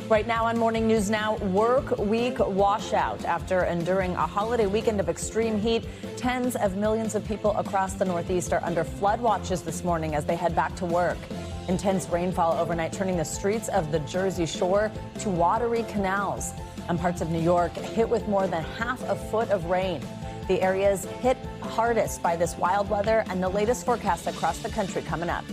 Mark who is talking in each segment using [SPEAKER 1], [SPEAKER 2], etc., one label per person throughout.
[SPEAKER 1] Right now on Morning News Now, work week washout. After enduring a holiday weekend of extreme heat, tens of millions of people across the Northeast are under flood watches this morning as they head back to work. Intense rainfall overnight turning the streets of the Jersey Shore to watery canals. And parts of New York hit with more than half a foot of rain. The areas hit hardest by this wild weather, and the latest forecast across the country coming up.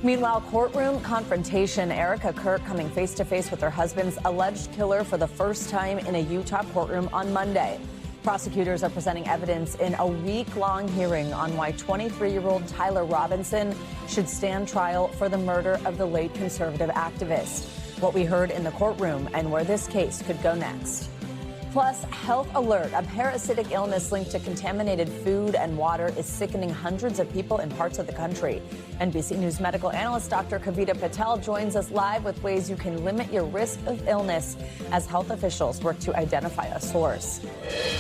[SPEAKER 1] Meanwhile, courtroom confrontation. Erika Kirk coming face to face with her husband's alleged killer for the first time in a Utah courtroom on Monday. Prosecutors are presenting evidence in a week-long hearing on why 23-year-old Tyler Robinson should stand trial for the murder of the late conservative activist. What we heard in the courtroom and where this case could go next. Plus, health alert. A parasitic illness linked to contaminated food and water is sickening hundreds of people in parts of the country. NBC News medical analyst Dr. Kavita Patel joins us live with ways you can limit your risk of illness as health officials work to identify a source.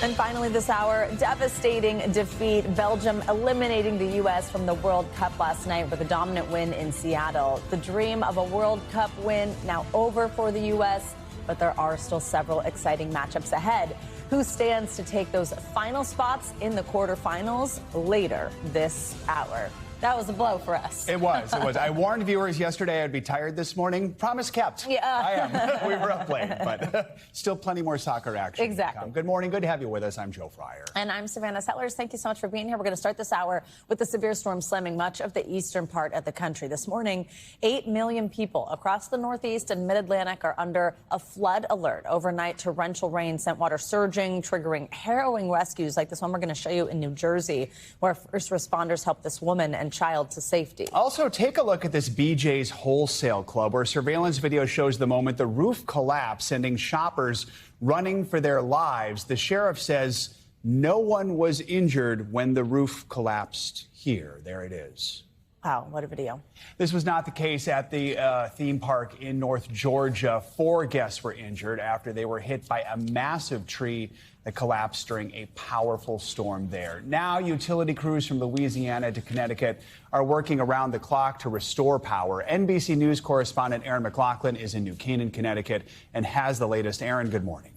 [SPEAKER 1] And finally this hour, devastating defeat. Belgium eliminating the U.S. from the World Cup last night with a dominant win in Seattle. The dream of a World Cup win now over for the U.S., but there are still several exciting matchups ahead. Who stands to take those final spots in the quarterfinals later this hour? That was a blow for us.
[SPEAKER 2] It was. I warned viewers yesterday I'd be tired this morning. Promise kept.
[SPEAKER 1] Yeah.
[SPEAKER 2] I am. We were up late, but still plenty more soccer action.
[SPEAKER 1] Exactly.
[SPEAKER 2] Good morning. Good to have you with us. I'm Joe Fryer.
[SPEAKER 1] And I'm Savannah Settlers. Thank you so much for being here. We're going to start this hour with the severe storm slamming much of the eastern part of the country. This morning, 8 million people across the Northeast and Mid-Atlantic are under a flood alert. Overnight, torrential rain sent water surging, triggering harrowing rescues like this one we're going to show you in New Jersey, where first responders helped this woman and child to safety.
[SPEAKER 2] Also, take a look at this BJ's Wholesale Club, where surveillance video shows the moment the roof collapsed, sending shoppers running for their lives. The sheriff says no one was injured when the roof collapsed here. There it is.
[SPEAKER 1] Wow, what a video.
[SPEAKER 2] This was not the case at the theme park in North Georgia. 4 guests were injured after they were hit by a massive tree that collapsed during a powerful storm there. Now, utility crews from Louisiana to Connecticut are working around the clock to restore power. NBC News correspondent Aaron McLaughlin is in New Canaan, Connecticut, and has the latest. Aaron, good morning.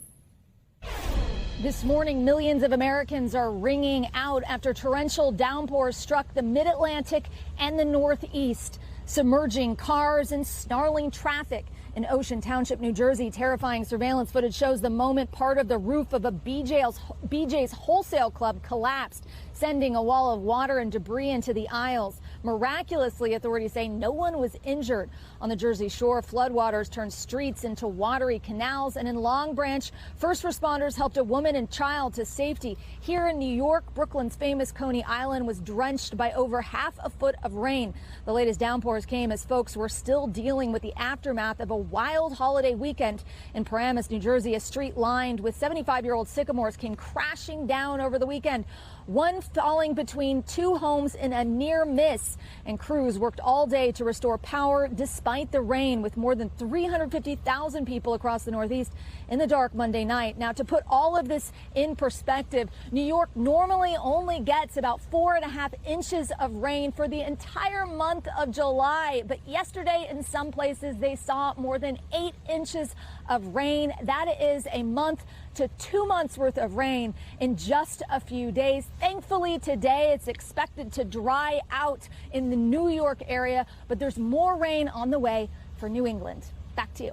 [SPEAKER 3] This morning, millions of Americans are wringing out after torrential downpours struck the Mid-Atlantic and the Northeast, submerging cars and snarling traffic. In Ocean Township, New Jersey, terrifying surveillance footage shows the moment part of the roof of a BJ's Wholesale Club collapsed, sending a wall of water and debris into the aisles. Miraculously, authorities say no one was injured. On the Jersey Shore, floodwaters turned streets into watery canals, and in Long Branch, first responders helped a woman and child to safety. Here in New York, Brooklyn's famous Coney Island was drenched by over half a foot of rain. The latest downpours came as folks were still dealing with the aftermath of a wild holiday weekend. In Paramus, New Jersey, a street lined with 75-year-old sycamores came crashing down over the weekend, one falling between 2 homes in a near miss. And crews worked all day to restore power despite the rain, with more than 350,000 people across the Northeast in the dark Monday night. Now, to put all of this in perspective, New York normally only gets about 4.5 inches of rain for the entire month of July. But yesterday, in some places, they saw more than 8 inches of rain. That is a month to 2 months worth of rain in just a few days. Thankfully, today it's expected to dry out in the New York area, but there's more rain on the way for New England. Back to you.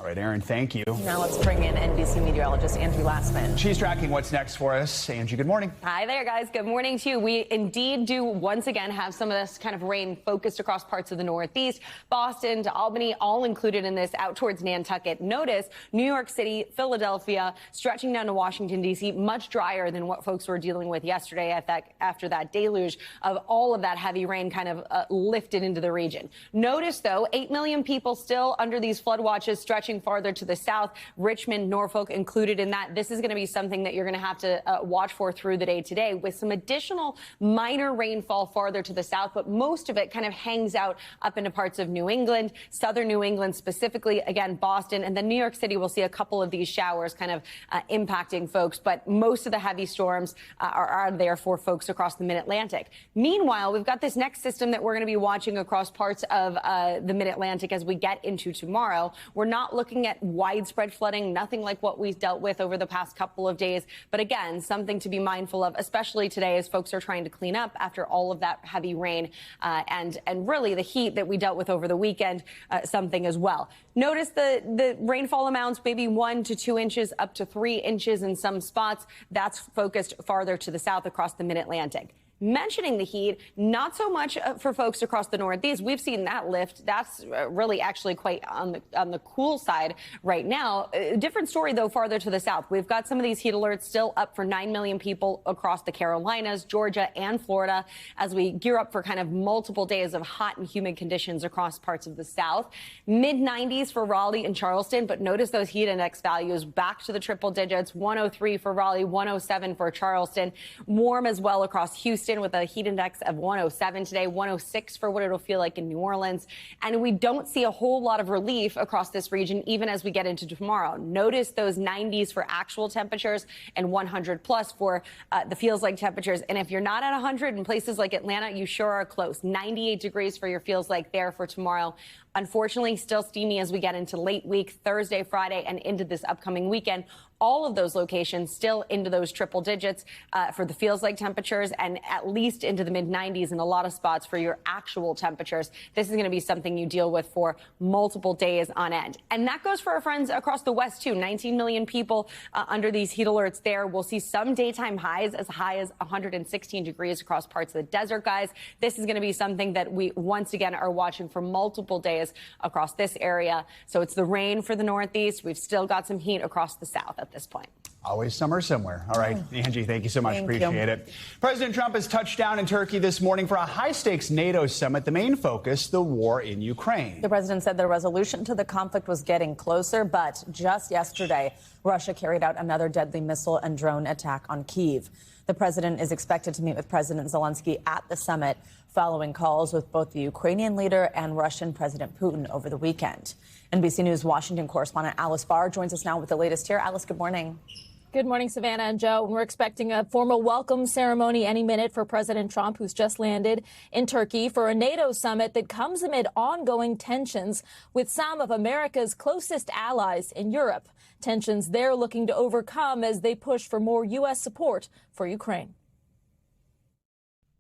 [SPEAKER 2] All right, Aaron, thank you.
[SPEAKER 1] Now let's bring in NBC meteorologist Angie Lassman.
[SPEAKER 2] She's tracking what's next for us. Angie, good morning.
[SPEAKER 4] Hi there, guys. Good morning to you. We indeed do once again have some of this kind of rain focused across parts of the Northeast. Boston to Albany, all included in this, out towards Nantucket. Notice New York City, Philadelphia, stretching down to Washington, D.C., much drier than what folks were dealing with yesterday after that deluge of all of that heavy rain kind of lifted into the region. Notice, though, 8 million people still under these flood watches stretching farther to the south, Richmond, Norfolk included in that. This is going to be something that you're going to have to watch for through the day today, with some additional minor rainfall farther to the south, but most of it kind of hangs out up into parts of New England, southern New England specifically, again, Boston, and then New York City will see a couple of these showers kind of impacting folks, but most of the heavy storms are there for folks across the Mid-Atlantic. Meanwhile, we've got this next system that we're going to be watching across parts of the Mid-Atlantic as we get into tomorrow. We're not not looking at widespread flooding, nothing like what we've dealt with over the past couple of days. But again, something to be mindful of, especially today as folks are trying to clean up after all of that heavy rain and really the heat that we dealt with over the weekend, something as well. Notice the rainfall amounts, maybe 1 to 2 inches, up to 3 inches in some spots. That's focused farther to the south across the mid-Atlantic. Mentioning the heat, not so much for folks across the Northeast. We've seen that lift. That's really actually quite on the cool side right now. Different story, though, farther to the south. We've got some of these heat alerts still up for 9 million people across the Carolinas, Georgia, and Florida as we gear up for kind of multiple days of hot and humid conditions across parts of the south. Mid-90s for Raleigh and Charleston, but notice those heat index values back to the triple digits. 103 for Raleigh, 107 for Charleston. Warm as well across Houston, with a heat index of 107 today, 106 for what it'll feel like in New Orleans. And we don't see a whole lot of relief across this region, even as we get into tomorrow. Notice those 90s for actual temperatures and 100 plus for the feels like temperatures. And if you're not at 100 in places like Atlanta, you sure are close. 98 degrees for your feels like there for tomorrow. Unfortunately, still steamy as we get into late week, Thursday, Friday, and into this upcoming weekend. All of those locations still into those triple digits for the feels like temperatures, and at least into the mid-90s in a lot of spots for your actual temperatures. This is going to be something you deal with for multiple days on end. And that goes for our friends across the West, too. 19 million people under these heat alerts there. We'll see some daytime highs as high as 116 degrees across parts of the desert, guys. This is going to be something that we once again are watching for multiple days across this area. So it's the rain for the Northeast. We've still got some heat across the South at this point.
[SPEAKER 2] Always summer somewhere. All right, Angie, thank you so much. Appreciate it. President Trump has touched down in Turkey this morning for a high-stakes NATO summit. The main focus, the war in Ukraine.
[SPEAKER 1] The president said the resolution to the conflict was getting closer, but just yesterday, Russia carried out another deadly missile and drone attack on Kyiv. The president is expected to meet with President Zelensky at the summit, following calls with both the Ukrainian leader and Russian President Putin over the weekend. NBC News Washington correspondent Alice Barr joins us now with the latest here. Alice, good morning.
[SPEAKER 5] Good morning, Savannah and Joe. We're expecting a formal welcome ceremony any minute for President Trump, who's just landed in Turkey for a NATO summit that comes amid ongoing tensions with some of America's closest allies in Europe. Tensions they're looking to overcome as they push for more U.S. support for Ukraine.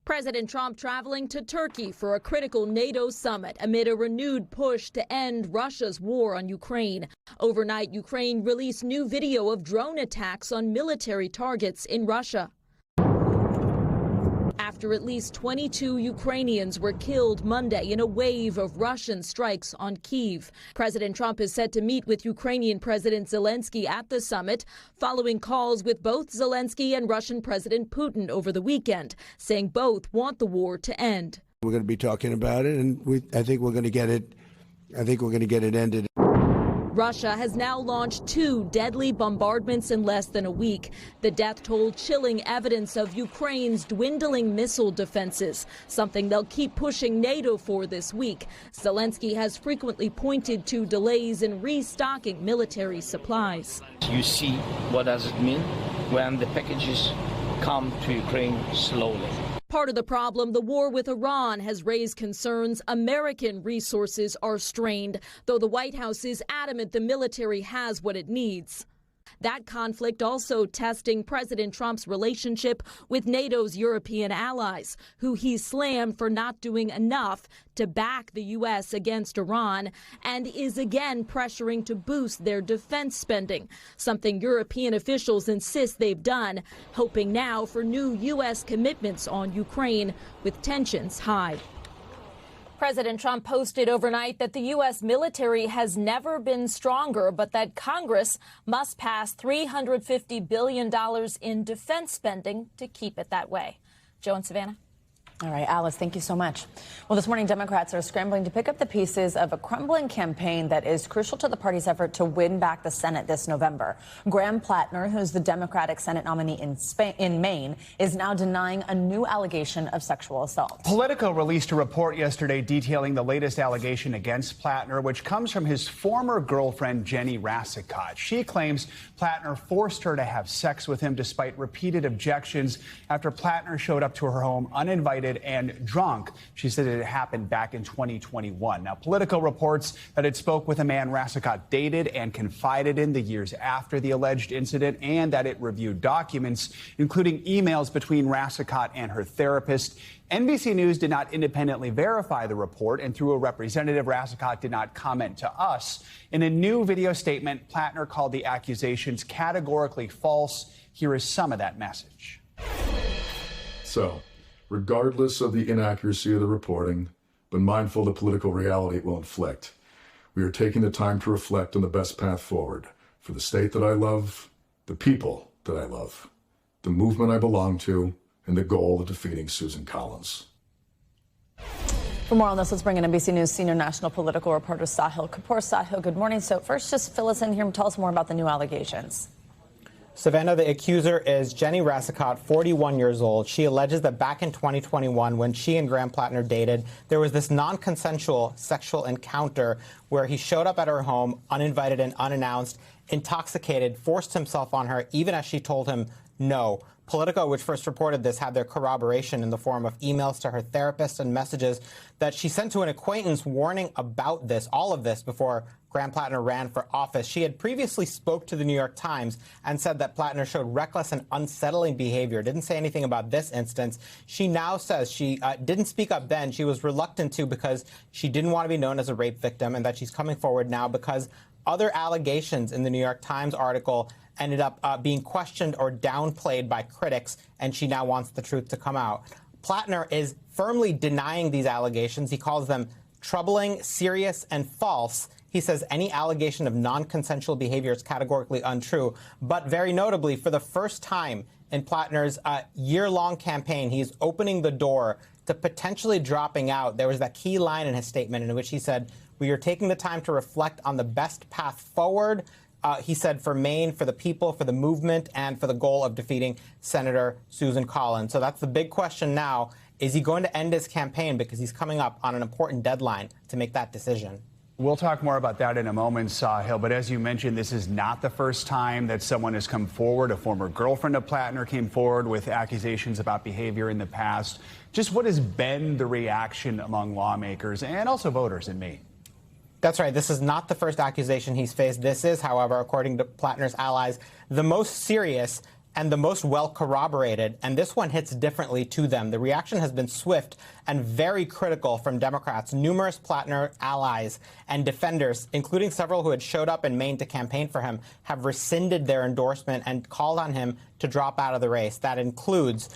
[SPEAKER 5] President Trump traveling to Turkey for a critical NATO summit amid a renewed push to end Russia's war on Ukraine. Overnight, Ukraine released new video of drone attacks on military targets in Russia. After at least 22 Ukrainians were killed Monday in a wave of Russian strikes on Kyiv. President Trump is set to meet with Ukrainian President Zelensky at the summit, following calls with both Zelensky and Russian President Putin over the weekend, saying both want the war to end.
[SPEAKER 6] We're going to be talking about it, and I think we're going to get it. I think we're going to get it ended.
[SPEAKER 5] Russia has now launched 2 deadly bombardments in less than a week. The death toll chilling evidence of Ukraine's dwindling missile defenses, something they'll keep pushing NATO for this week. Zelensky has frequently pointed to delays in restocking military supplies.
[SPEAKER 7] You see what does it mean when the packages come to Ukraine slowly.
[SPEAKER 5] Part of the problem, the war with Iran has raised concerns American resources are strained, though the White House is adamant the military has what it needs. That conflict also testing President Trump's relationship with NATO's European allies, who he slammed for not doing enough to back the U.S. against Iran, and is again pressuring to boost their defense spending, something European officials insist they've done, hoping now for new U.S. commitments on Ukraine with tensions high. President Trump posted overnight that the U.S. military has never been stronger, but that Congress must pass $350 billion in defense spending to keep it that way. Joe and Savannah.
[SPEAKER 1] All right, Alice, thank you so much. Well, this morning, Democrats are scrambling to pick up the pieces of a crumbling campaign that is crucial to the party's effort to win back the Senate this November. Graham Plattner, who's the Democratic Senate nominee in Maine, is now denying a new allegation of sexual assault.
[SPEAKER 2] Politico released a report yesterday detailing the latest allegation against Plattner, which comes from his former girlfriend, Jenny Rassicott. She claims Plattner forced her to have sex with him despite repeated objections after Plattner showed up to her home uninvited invited and drunk. She said it happened back in 2021. Now, Politico reports that it spoke with a man Rassicot dated and confided in the years after the alleged incident, and that it reviewed documents, including emails between Rassicot and her therapist. NBC News did not independently verify the report, and through a representative, Rassicot did not comment to us. In a new video statement, Plattner called the accusations categorically false. Here is some of that message.
[SPEAKER 8] So, regardless of the inaccuracy of the reporting, but mindful of the political reality it will inflict, we are taking the time to reflect on the best path forward for the state that I love, the people that I love, the movement I belong to, and the goal of defeating Susan Collins.
[SPEAKER 1] For more on this, let's bring in NBC News senior national political reporter Sahil Kapoor. Sahil, good morning. So first, just fill us in here and tell us more about the new allegations.
[SPEAKER 9] Savannah, the accuser is Jenny Rassicot, 41 years old. She alleges that back in 2021, when she and Graham Plattner dated, there was this non-consensual sexual encounter where he showed up at her home, uninvited and unannounced, intoxicated, forced himself on her, even as she told him no. Politico, which first reported this, had their corroboration in the form of emails to her therapist and messages that she sent to an acquaintance warning about this, all of this, before Graham Plattner ran for office. She had previously spoke to the New York Times and said that Plattner showed reckless and unsettling behavior. Didn't say anything about this instance. She now says she didn't speak up then. She was reluctant to because she didn't want to be known as a rape victim, and that she's coming forward now because other allegations in the New York Times article ended up being questioned or downplayed by critics, and she now wants the truth to come out. Plattner is firmly denying these allegations. He calls them troubling, serious, and false. He says any allegation of non-consensual behavior is categorically untrue. But very notably, for the first time in Plattner's year-long campaign, he's opening the door to potentially dropping out. There was that key line in his statement in which he said, "We are taking the time to reflect on the best path forward." He said for Maine, for the people, for the movement, and for the goal of defeating Senator Susan Collins. So that's the big question now. Is he going to end his campaign because he's coming up on an important deadline to make that decision?
[SPEAKER 2] We'll talk more about that in a moment, Sahil. But as you mentioned, this is not the first time that someone has come forward. A former girlfriend of Plattner came forward with accusations about behavior in the past. Just what has been the reaction among lawmakers and also voters in Maine?
[SPEAKER 9] That's right. This is not the first accusation he's faced. This is, however, according to Plattner's allies, the most serious and the most well corroborated. And this one hits differently to them. The reaction has been swift and very critical from Democrats. Numerous Plattner allies and defenders, including several who had showed up in Maine to campaign for him, have rescinded their endorsement and called on him to drop out of the race. That includes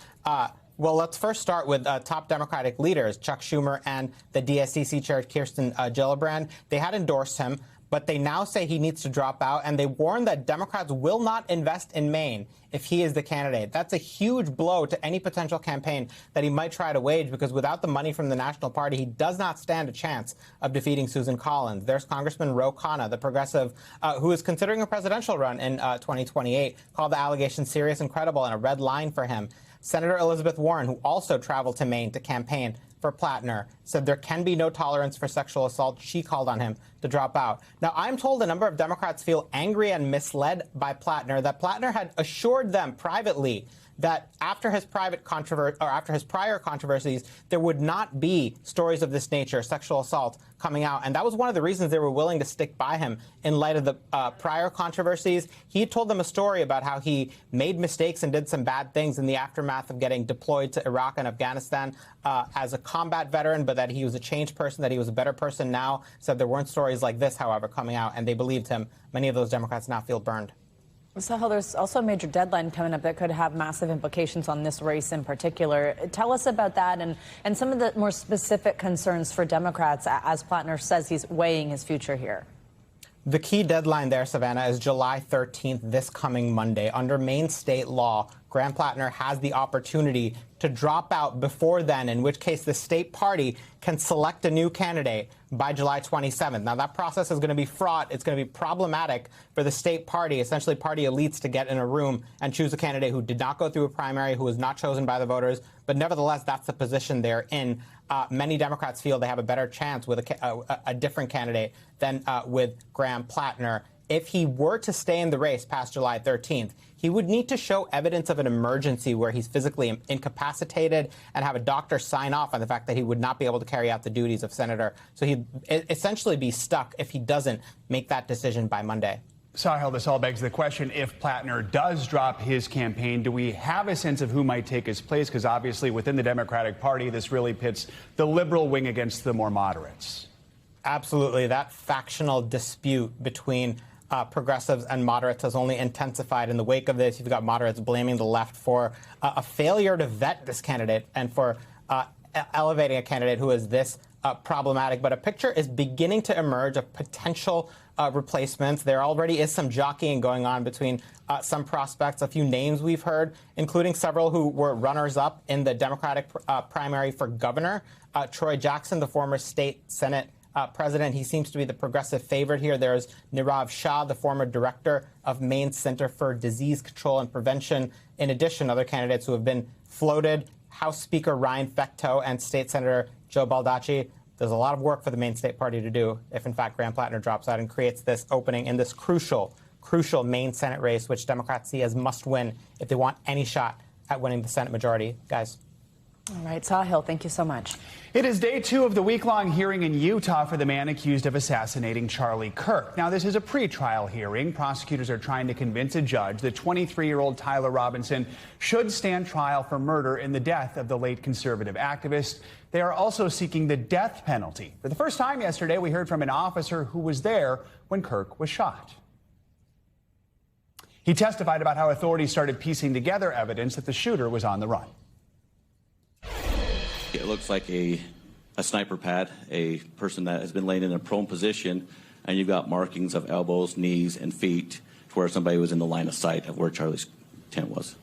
[SPEAKER 9] well, let's first start with top Democratic leaders, Chuck Schumer and the DSCC chair, Kirsten Gillibrand. They had endorsed him, but they now say he needs to drop out, and they warn that Democrats will not invest in Maine if he is the candidate. That's a huge blow to any potential campaign that he might try to wage, because without the money from the National Party, he does not stand a chance of defeating Susan Collins. There's Congressman Ro Khanna, the progressive, who is considering a presidential run in 2028, called the allegation serious and credible and a red line for him. Senator Elizabeth Warren, who also traveled to Maine to campaign for Plattner, said there can be no tolerance for sexual assault. She called on him to drop out. Now, I'm told a number of Democrats feel angry and misled by Plattner, that Plattner had assured them privately that after his prior controversies, there would not be stories of this nature, sexual assault, coming out. And that was one of the reasons they were willing to stick by him in light of the prior controversies. He told them a story about how he made mistakes and did some bad things in the aftermath of getting deployed to Iraq and Afghanistan as a combat veteran, but that he was a changed person, that he was a better person now. Said there weren't stories like this, however, coming out, and they believed him. Many of those Democrats now feel burned.
[SPEAKER 1] Sahil, there's also a major deadline coming up that could have massive implications on this race in particular. Tell us about that and some of the more specific concerns for Democrats as Plattner says he's weighing his future here.
[SPEAKER 9] The key deadline there, Savannah, is July 13th, this coming Monday. Under Maine state law, Graham Plattner has the opportunity to drop out before then, in which case the state party can select a new candidate by July 27th. Now, that process is going to be fraught. It's going to be problematic for the state party, essentially party elites, to get in a room and choose a candidate who did not go through a primary, who was not chosen by the voters. But nevertheless, that's the position they're in. Many Democrats feel they have a better chance with a different candidate than with Graham Plattner. if he were to stay in the race past July 13th, he would need to show evidence of an emergency where he's physically incapacitated and have a doctor sign off on the fact that he would not be able to carry out the duties of senator. So he'd essentially be stuck if he doesn't make that decision by Monday.
[SPEAKER 2] Sahil, this all begs the question, if Plattner does drop his campaign, do we have a sense of who might take his place? Because obviously within the Democratic Party, this really pits the liberal wing against the more moderates.
[SPEAKER 9] Absolutely. That factional dispute between progressives and moderates has only intensified. In the wake of this, you've got moderates blaming the left for a failure to vet this candidate and for elevating a candidate who is this problematic. But a picture is beginning to emerge of potential replacements. There already is some jockeying going on between some prospects, a few names we've heard, including several who were runners-up in the Democratic primary for governor. Troy Jackson, the former state Senate president, he seems to be the progressive favorite here. There's Nirav Shah, the former director of Maine's Center for Disease Control and Prevention. In addition, other candidates who have been floated, House Speaker Ryan Fecteau and State Senator Joe Baldacci. There's a lot of work for the Maine State Party to do if, in fact, Graham Plattner drops out and creates this opening in this crucial Maine Senate race, which Democrats see as must win if they want any shot at winning the Senate majority. Guys.
[SPEAKER 1] All right, Sahil, thank you so much.
[SPEAKER 2] It is day 2 of the week-long hearing in Utah for the man accused of assassinating Charlie Kirk. Now, this is a pre-trial hearing. Prosecutors are trying to convince a judge that 23-year-old Tyler Robinson should stand trial for murder in the death of the late conservative activist. They are also seeking the death penalty. For the first time yesterday, we heard from an officer who was there when Kirk was shot. He testified about how authorities started piecing together evidence that the shooter was on the run.
[SPEAKER 10] It looks like a sniper pad, a person that has been laying in a prone position, and you've got markings of elbows, knees, and feet to where somebody was in the line of sight of where Charlie's tent was.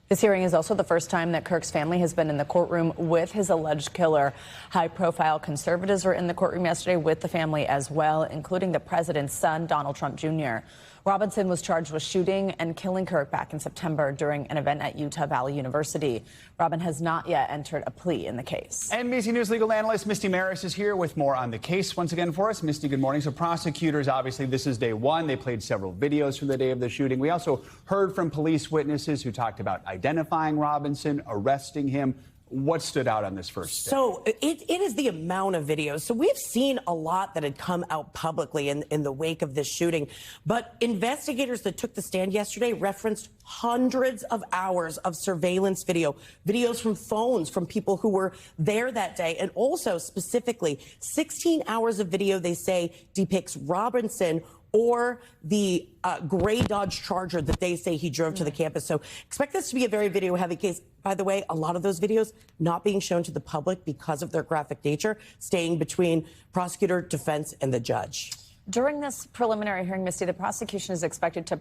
[SPEAKER 1] This hearing is also the first time that Kirk's family has been in the courtroom with his alleged killer. High-profile conservatives were in the courtroom yesterday with the family as well, including the president's son, Donald Trump Jr. Robinson was charged with shooting and killing Kirk back in September during an event at Utah Valley University. Robin has not yet entered a plea in the case.
[SPEAKER 2] NBC News legal analyst Misty Maris is here with more on the case once again for us. Misty, good morning. So prosecutors, obviously, this is day 1. They played several videos from the day of the shooting. We also heard from police witnesses who talked about identifying Robinson, arresting him. What stood out on this first day?
[SPEAKER 11] So it is the amount of videos. So we've seen a lot that had come out publicly in the wake of this shooting. But investigators that took the stand yesterday referenced hundreds of hours of surveillance videos from phones from people who were there that day. And also specifically 16 hours of video, they say, depicts Robinson or the gray Dodge Charger that they say he drove to the campus. So expect this to be a very video-heavy case. By the way, a lot of those videos not being shown to the public because of their graphic nature, staying between prosecutor, defense, and the judge.
[SPEAKER 1] During this preliminary hearing, Misty, the prosecution is expected to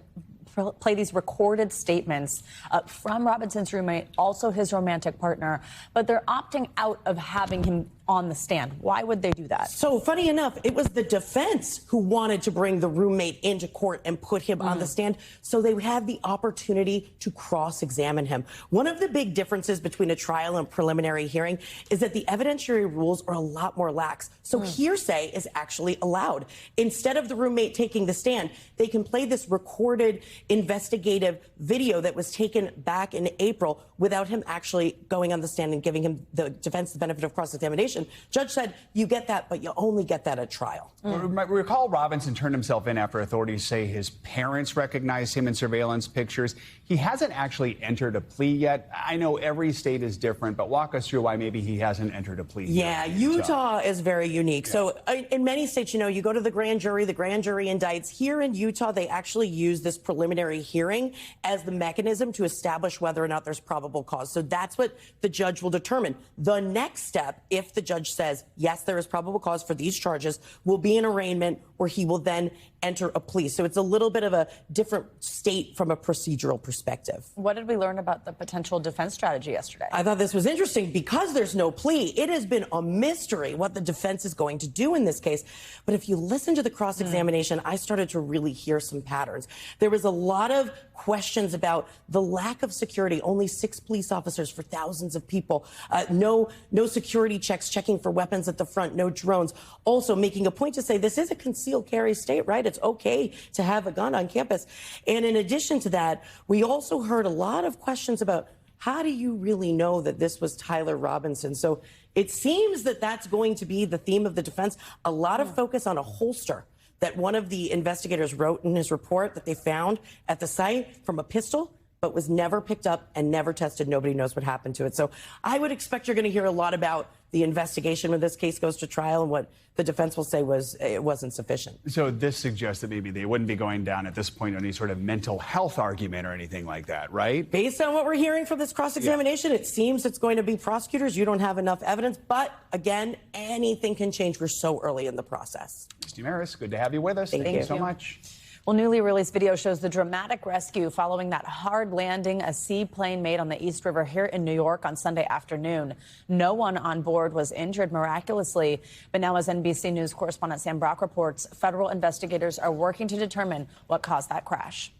[SPEAKER 1] play these recorded statements from Robinson's roommate, also his romantic partner, but they're opting out of having him on the stand. Why would they do that?
[SPEAKER 11] So funny enough, it was the defense who wanted to bring the roommate into court and put him on the stand so they had the opportunity to cross-examine him. One of the big differences between a trial and preliminary hearing is that the evidentiary rules are a lot more lax. So hearsay is actually allowed. Instead of the roommate taking the stand, they can play this recorded investigative video that was taken back in April without him actually going on the stand and giving him the defense the benefit of cross-examination. Judge said, you get that, but you only get that at trial.
[SPEAKER 2] Recall Robinson turned himself in after authorities say his parents recognized him in surveillance pictures. He hasn't actually entered a plea yet. I know every state is different, but walk us through why maybe he hasn't entered a plea yet.
[SPEAKER 11] Yeah, Utah is very unique. Yeah. So in many states, you know, you go to the grand jury indicts. Here in Utah, they actually use this preliminary hearing as the mechanism to establish whether or not there's probable cause. So that's what the judge will determine. The next step, if the judge says, yes, there is probable cause for these charges, will be an arraignment where he will then enter a plea. So it's a little bit of a different state from a procedural perspective.
[SPEAKER 1] What did we learn about the potential defense strategy yesterday?
[SPEAKER 11] I thought this was interesting because there's no plea. It has been a mystery what the defense is going to do in this case. But if you listen to the cross-examination, I started to really hear some patterns. There was a lot of questions about the lack of security. Only 6 police officers for thousands of people. No security checks, checking for weapons at the front, no drones. Also making a point to say this is a concealed concealed carry state, right? It's okay to have a gun on campus. And in addition to that, we also heard a lot of questions about how do you really know that this was Tyler Robinson? So it seems that that's going to be the theme of the defense. A lot of focus on a holster that one of the investigators wrote in his report that they found at the site from a pistol, but was never picked up and never tested. Nobody knows what happened to it. So I would expect you're going to hear a lot about the investigation when this case goes to trial, and what the defense will say was it wasn't sufficient.
[SPEAKER 2] So this suggests that maybe they wouldn't be going down at this point on any sort of mental health argument or anything like that, right?
[SPEAKER 11] Based on what we're hearing from this cross-examination, It seems it's going to be prosecutors. You don't have enough evidence. But again, anything can change. We're so early in the process.
[SPEAKER 2] Steve Maris, good to have you with us. Thank you so much.
[SPEAKER 1] Well, newly released video shows the dramatic rescue following that hard landing a seaplane made on the East River here in New York on Sunday afternoon. No one on board was injured miraculously. But now, as NBC News correspondent Sam Brock reports, federal investigators are working to determine what caused that crash.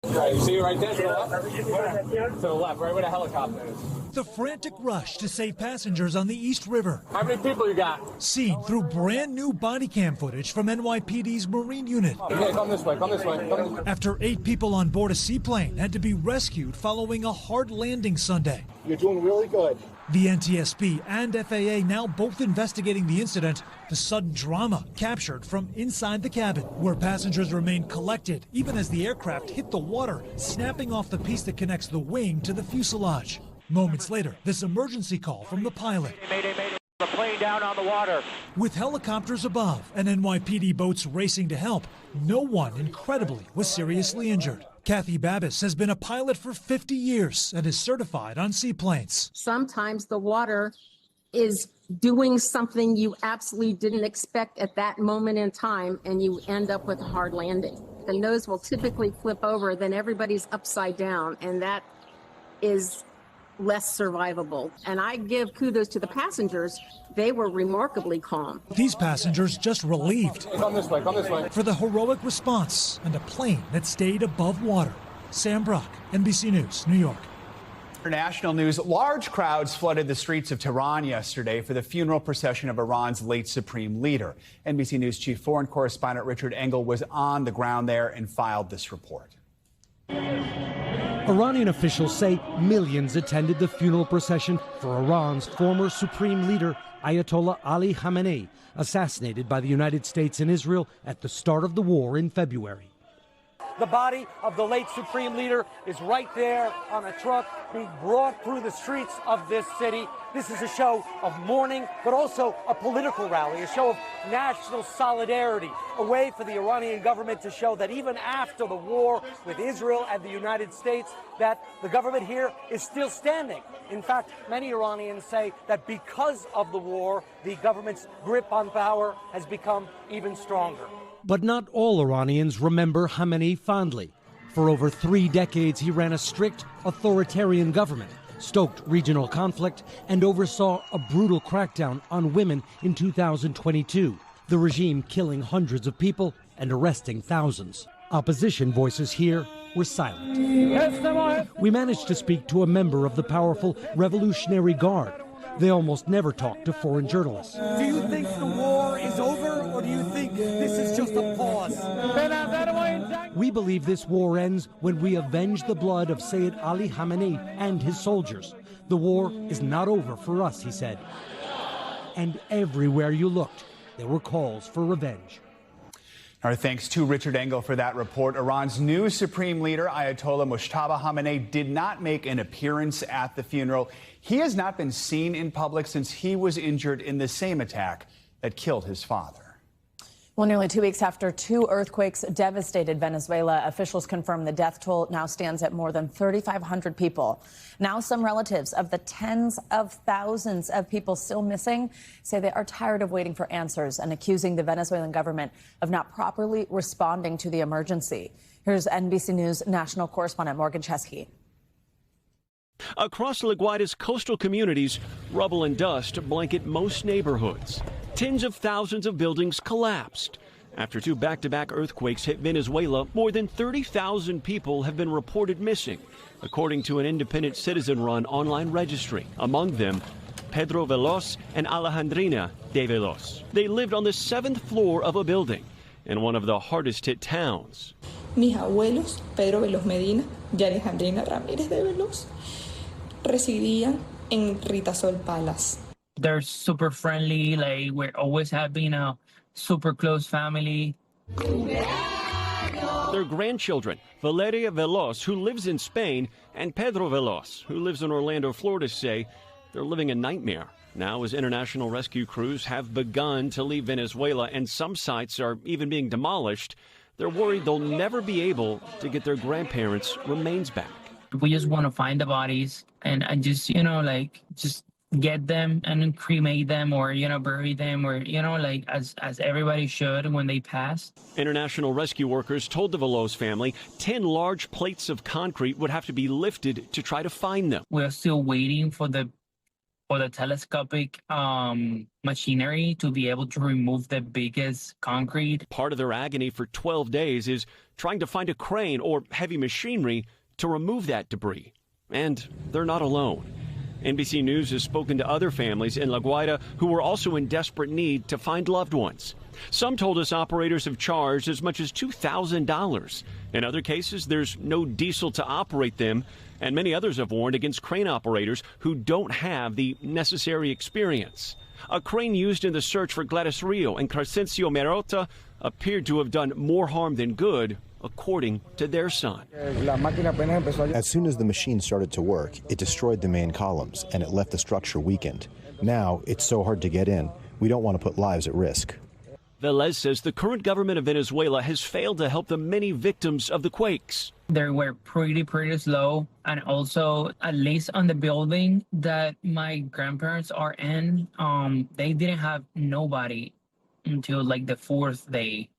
[SPEAKER 12] Right, you see it right there to the left? To the left, right where the helicopter is.
[SPEAKER 13] The frantic rush to save passengers on the East River.
[SPEAKER 12] How many people you got?
[SPEAKER 13] Seen through brand new body cam footage from NYPD's Marine Unit.
[SPEAKER 12] Okay, come this way, come this way, come this way.
[SPEAKER 13] After 8 people on board a seaplane had to be rescued following a hard landing Sunday.
[SPEAKER 14] You're doing really good.
[SPEAKER 13] The NTSB and FAA now both investigating the incident, the sudden drama captured from inside the cabin, where passengers remained collected even as the aircraft hit the water, snapping off the piece that connects the wing to the fuselage. Moments later, this emergency call from the pilot.
[SPEAKER 15] Mayday, the plane down on the water.
[SPEAKER 13] With helicopters above and NYPD boats racing to help, no one, incredibly, was seriously injured. Kathy Babis has been a pilot for 50 years and is certified on seaplanes.
[SPEAKER 16] Sometimes the water is doing something you absolutely didn't expect at that moment in time, and you end up with a hard landing. The nose will typically flip over, then everybody's upside down, and that is less survivable. And I give kudos to the passengers. They were remarkably calm.
[SPEAKER 13] These passengers just relieved.
[SPEAKER 12] Come this way, come this way.
[SPEAKER 13] For the heroic response and a plane that stayed above water. Sam Brock, NBC News, New York.
[SPEAKER 2] International news. Large crowds flooded the streets of Tehran yesterday for the funeral procession of Iran's late supreme leader. NBC News chief foreign correspondent Richard Engel was on the ground there and filed this report.
[SPEAKER 17] Iranian officials say millions attended the funeral procession for Iran's former supreme leader, Ayatollah Ali Khamenei, assassinated by the United States and Israel at the start of the war in February.
[SPEAKER 15] The body of the late supreme leader is right there on a truck being brought through the streets of this city. This is a show of mourning, but also a political rally, a show of national solidarity, a way for the Iranian government to show that even after the war with Israel and the United States, that the government here is still standing. In fact, many Iranians say that because of the war, the government's grip on power has become even stronger.
[SPEAKER 17] But not all Iranians remember Khamenei fondly. For over 3 decades, he ran a strict, authoritarian government, stoked regional conflict, and oversaw a brutal crackdown on women in 2022, the regime killing hundreds of people and arresting thousands. Opposition voices here were silent. We managed to speak to a member of the powerful Revolutionary Guard. They almost never talk to foreign journalists.
[SPEAKER 15] Do you think the war is over, or do you think this is just a pause?
[SPEAKER 17] We believe this war ends when we avenge the blood of Sayyid Ali Khamenei and his soldiers. The war is not over for us, he said. And everywhere you looked, there were calls for revenge.
[SPEAKER 2] Our thanks to Richard Engel for that report. Iran's new supreme leader, Ayatollah Mujtaba Khamenei, did not make an appearance at the funeral. He has not been seen in public since he was injured in the same attack that killed his father.
[SPEAKER 1] Well, nearly 2 weeks after 2 earthquakes devastated Venezuela, officials confirm the death toll now stands at more than 3,500 people. Now, some relatives of the tens of thousands of people still missing say they are tired of waiting for answers and accusing the Venezuelan government of not properly responding to the emergency. Here's NBC News national correspondent Morgan Chesky.
[SPEAKER 18] Across La Guaira's coastal communities, rubble and dust blanket most neighborhoods. Tens of thousands of buildings collapsed. After 2 back-to-back earthquakes hit Venezuela, more than 30,000 people have been reported missing, according to an independent citizen-run online registry. Among them, Pedro Veloz and Alejandrina de Veloz. They lived on the 7th floor of a building in one of the hardest-hit towns.
[SPEAKER 14] Mis abuelos, Pedro Veloz Medina y Alejandrina Ramírez de Veloz, residían en Ritasol Palace.
[SPEAKER 19] They're super friendly, like we're always having a super close family.
[SPEAKER 18] Their grandchildren, Valeria Veloz, who lives in Spain, and Pedro Veloz, who lives in Orlando, Florida, say they're living a nightmare. Now, as international rescue crews have begun to leave Venezuela and some sites are even being demolished, they're worried they'll never be able to get their grandparents' remains back.
[SPEAKER 19] We just want to find the bodies and just, just get them and cremate them or, bury them or, as everybody should when they pass.
[SPEAKER 18] International rescue workers told the Veloz family 10 large plates of concrete would have to be lifted to try to find them.
[SPEAKER 19] We're still waiting for the telescopic machinery to be able to remove the biggest concrete.
[SPEAKER 18] Part of their agony for 12 days is trying to find a crane or heavy machinery to remove that debris. And they're not alone. NBC News has spoken to other families in La Guaira who were also in desperate need to find loved ones. Some told us operators have charged as much as $2,000. In other cases, there's no diesel to operate them, and many others have warned against crane operators who don't have the necessary experience. A crane used in the search for Gladys Rio and Crescencio Merota appeared to have done more harm than good, according to their son.
[SPEAKER 20] As soon as the machine started to work, it destroyed the main columns, and it left the structure weakened. Now, it's so hard to get in, we don't want to put lives at risk.
[SPEAKER 18] Velez says the current government of Venezuela has failed to help the many victims of the quakes.
[SPEAKER 19] They were pretty slow, and also, at least on the building that my grandparents are in, they didn't have nobody until like the 4th day.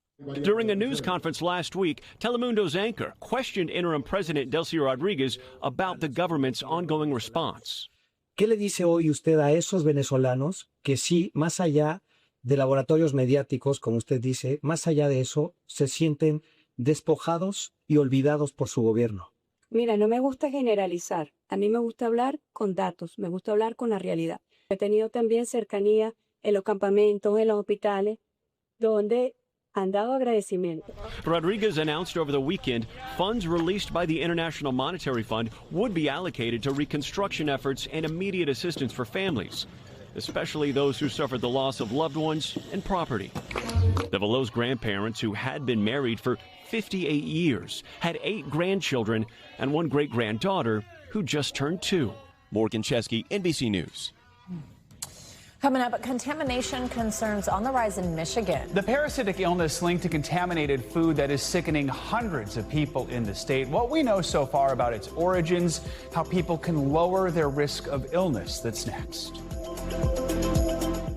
[SPEAKER 18] During a news conference last week, Telemundo's anchor questioned interim President Delcy Rodriguez about the government's ongoing response.
[SPEAKER 21] ¿Qué le dice hoy usted a esos venezolanos que sí, más allá de laboratorios mediáticos, como usted dice, más allá de eso, se sienten despojados y olvidados por su gobierno?
[SPEAKER 22] Mira, no me gusta generalizar. A mí me gusta hablar con datos, me gusta hablar con la realidad. He tenido también cercanía en los campamentos, en los hospitales, donde han dado agradecimiento.
[SPEAKER 18] Rodriguez announced over the weekend funds released by the International Monetary Fund would be allocated to reconstruction efforts and immediate assistance for families, especially those who suffered the loss of loved ones and property. The Veloz grandparents, who had been married for 58 years, had 8 grandchildren and 1 great-granddaughter who just turned 2.
[SPEAKER 23] Morgan Chesky, NBC News.
[SPEAKER 1] Coming up, contamination concerns on the rise in Michigan.
[SPEAKER 2] The parasitic illness linked to contaminated food that is sickening hundreds of people in the state. What we know so far about its origins, how people can lower their risk of illness. That's next.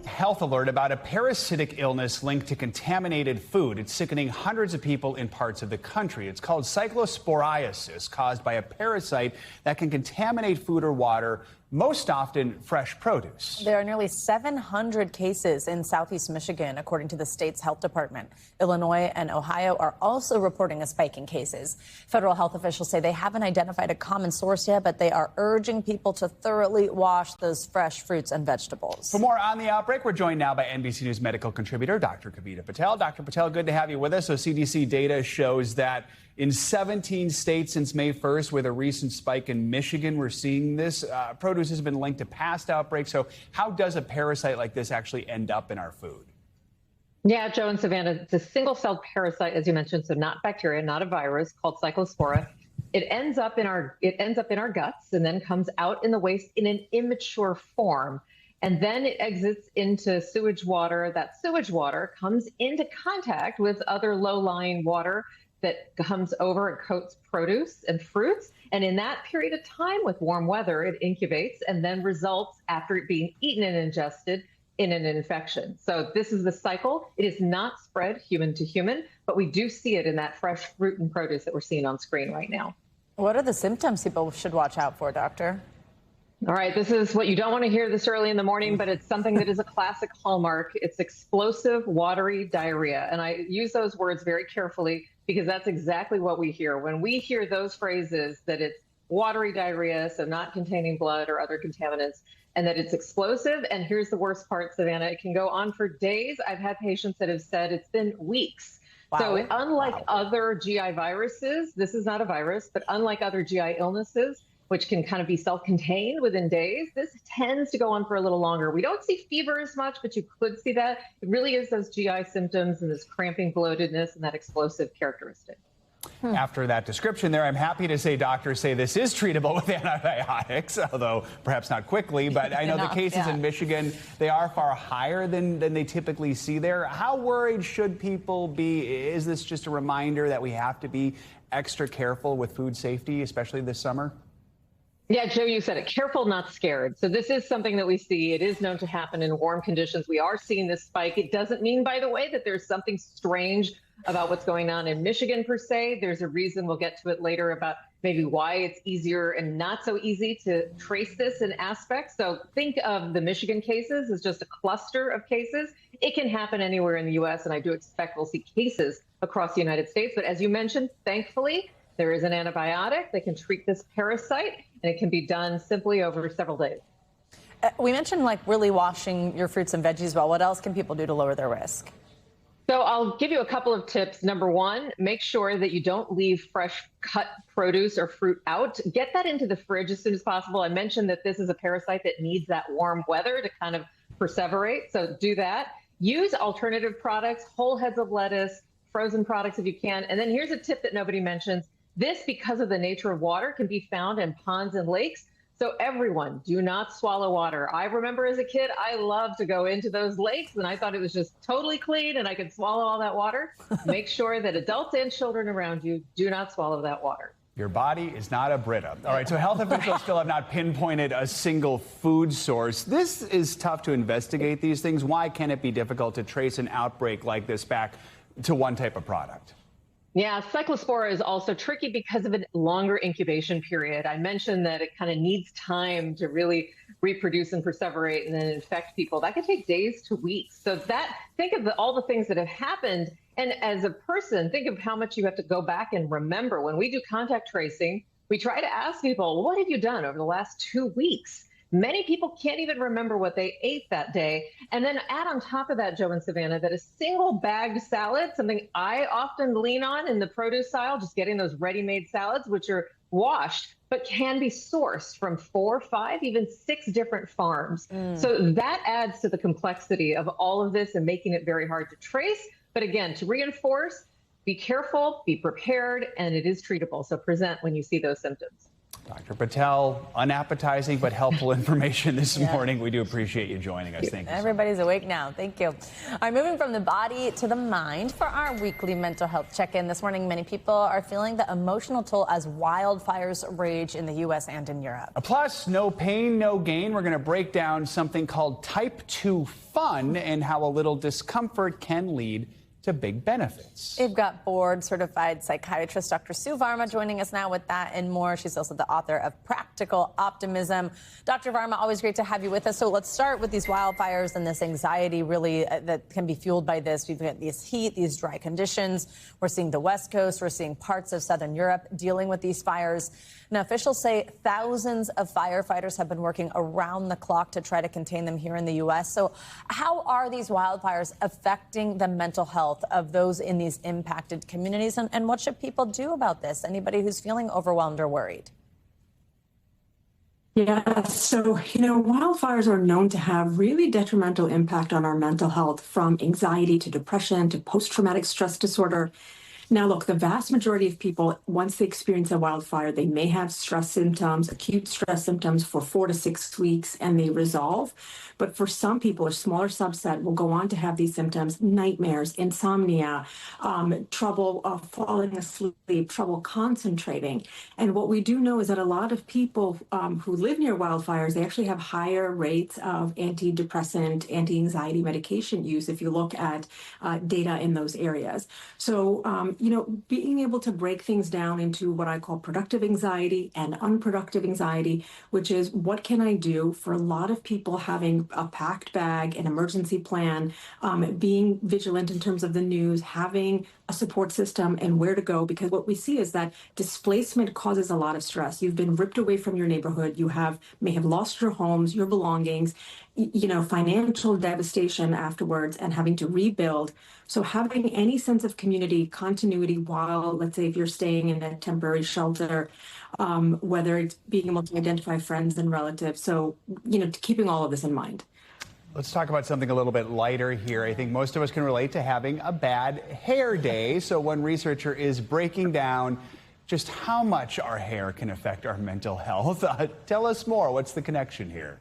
[SPEAKER 2] Health alert about a parasitic illness linked to contaminated food. It's sickening hundreds of people in parts of the country. It's called cyclosporiasis, caused by a parasite that can contaminate food or water, most often fresh produce.
[SPEAKER 1] There are nearly 700 cases in southeast Michigan, according to the state's health department. Illinois and Ohio are also reporting a spike in cases. Federal health officials say they haven't identified a common source yet, but they are urging people to thoroughly wash those fresh fruits and vegetables.
[SPEAKER 2] For more on the outbreak, we're joined now by NBC News medical contributor Dr. Kavita Patel. Dr. Patel, good to have you with us. So CDC data shows that in 17 states since May 1st, with a recent spike in Michigan, we're seeing this. Produce has been linked to past outbreaks. So how does a parasite like this actually end up in our food?
[SPEAKER 24] Yeah, Joe and Savannah, it's a single-celled parasite, as you mentioned, so not bacteria, not a virus, called Cyclospora. It ends up in our guts and then comes out in the waste in an immature form. And then it exits into sewage water. That sewage water comes into contact with other low-lying water that comes over and coats produce and fruits. And in that period of time with warm weather, it incubates and then results, after it being eaten and ingested, in an infection. So this is the cycle. It is not spread human to human, but we do see it in that fresh fruit and produce that we're seeing on screen right now.
[SPEAKER 1] What are the symptoms people should watch out for, doctor?
[SPEAKER 24] All right, this is what you don't want to hear this early in the morning, but it's something that is a classic hallmark. It's explosive, watery diarrhea. And I use those words very carefully because that's exactly what we hear. When we hear those phrases that it's watery diarrhea, so not containing blood or other contaminants, and that it's explosive. And here's the worst part, Savannah, it can go on for days. I've had patients that have said it's been weeks. Wow. So unlike other GI viruses, this is not a virus, but unlike other GI illnesses, which can kind of be self-contained within days, this tends to go on for a little longer. We don't see fever as much, but you could see that. It really is those GI symptoms and this cramping, bloatedness, and that explosive characteristic.
[SPEAKER 2] After that description there, I'm happy to say doctors say this is treatable with antibiotics, although perhaps not quickly. But I know the cases in Michigan, they are far higher than they typically see there. How worried should people be? Is this just a reminder that we have to be extra careful with food safety, especially this summer?
[SPEAKER 24] Yeah, Joe, you said it. Careful, not scared. So this is something that we see. It is known to happen in warm conditions. We are seeing this spike. It doesn't mean, by the way, that there's something strange about what's going on in Michigan per se. There's a reason, we'll get to it later, about maybe why it's easier and not so easy to trace this in aspects. So think of the Michigan cases as just a cluster of cases. It can happen anywhere in the U.S., and I do expect we'll see cases across the United States. But as you mentioned, thankfully, there is an antibiotic that can treat this parasite, and it can be done simply over several days.
[SPEAKER 1] We mentioned like really washing your fruits and veggies well. What else can people do to lower their risk?
[SPEAKER 24] So I'll give you a couple of tips. Number one, make sure that you don't leave fresh cut produce or fruit out. Get that into the fridge as soon as possible. I mentioned that this is a parasite that needs that warm weather to kind of perseverate. So do that. Use alternative products, whole heads of lettuce, frozen products if you can. And then here's a tip that nobody mentions. This, because of the nature of water, can be found in ponds and lakes. So everyone, do not swallow water. I remember as a kid, I loved to go into those lakes, and I thought it was just totally clean and I could swallow all that water. Make sure that adults and children around you do not swallow that water.
[SPEAKER 2] Your body is not a Brita. All right, so health officials still have not pinpointed a single food source. This is tough to investigate these things. Why can it be difficult to trace an outbreak like this back to one type of product?
[SPEAKER 24] Yeah, cyclospora is also tricky because of a longer incubation period. I mentioned that it kind of needs time to really reproduce and perseverate and then infect people. That could take days to weeks. So think of all the things that have happened. And as a person, think of how much you have to go back and remember. When we do contact tracing, we try to ask people, what have you done over the last 2 weeks? Many people can't even remember what they ate that day. And then add on top of that, Joe and Savannah, that a single bagged salad, something I often lean on in the produce aisle, just getting those ready-made salads, which are washed, but can be sourced from 4, 5, even 6 different farms. So that adds to the complexity of all of this and making it very hard to trace. But again, to reinforce, be careful, be prepared, and it is treatable. So present when you see those symptoms.
[SPEAKER 2] Dr. Patel, unappetizing but helpful information this morning. We do appreciate you joining us. Thank you.
[SPEAKER 1] Everybody's awake now. Thank you. All right, moving from the body to the mind for our weekly mental health check-in. This morning, many people are feeling the emotional toll as wildfires rage in the U.S. and in Europe.
[SPEAKER 2] Plus, no pain, no gain. We're going to break down something called type 2 fun and how a little discomfort can lead to big benefits.
[SPEAKER 1] We've got board-certified psychiatrist Dr. Sue Varma joining us now with that and more. She's also the author of Practical Optimism. Dr. Varma, always great to have you with us. So let's start with these wildfires and this anxiety really that can be fueled by this. We've got this heat, these dry conditions. We're seeing the West Coast. We're seeing parts of Southern Europe dealing with these fires. Now, officials say thousands of firefighters have been working around the clock to try to contain them here in the U.S. So how are these wildfires affecting the mental health of those in these impacted communities? And what should people do about this? Anybody who's feeling overwhelmed or worried?
[SPEAKER 3] Yeah, so, wildfires are known to have really detrimental impact on our mental health, from anxiety to depression to post-traumatic stress disorder. Now, look, the vast majority of people, once they experience a wildfire, they may have stress symptoms, acute stress symptoms for 4 to 6 weeks, and they resolve. But for some people, a smaller subset will go on to have these symptoms: nightmares, insomnia, trouble falling asleep, trouble concentrating. And what we do know is that a lot of people who live near wildfires, they actually have higher rates of antidepressant, anti-anxiety medication use if you look at data in those areas. So being able to break things down into what I call productive anxiety and unproductive anxiety, which is what can I do for a lot of people having a packed bag, an emergency plan, being vigilant in terms of the news, having a support system and where to go, because what we see is that displacement causes a lot of stress. You've been ripped away from your neighborhood. You may have lost your homes, your belongings, financial devastation afterwards, and having to rebuild. So having any sense of community continuity while, let's say, if you're staying in a temporary shelter, whether it's being able to identify friends and relatives. So, keeping all of this in mind.
[SPEAKER 2] Let's talk about something a little bit lighter here. I think most of us can relate to having a bad hair day. So one researcher is breaking down just how much our hair can affect our mental health. Tell us more. What's the connection here?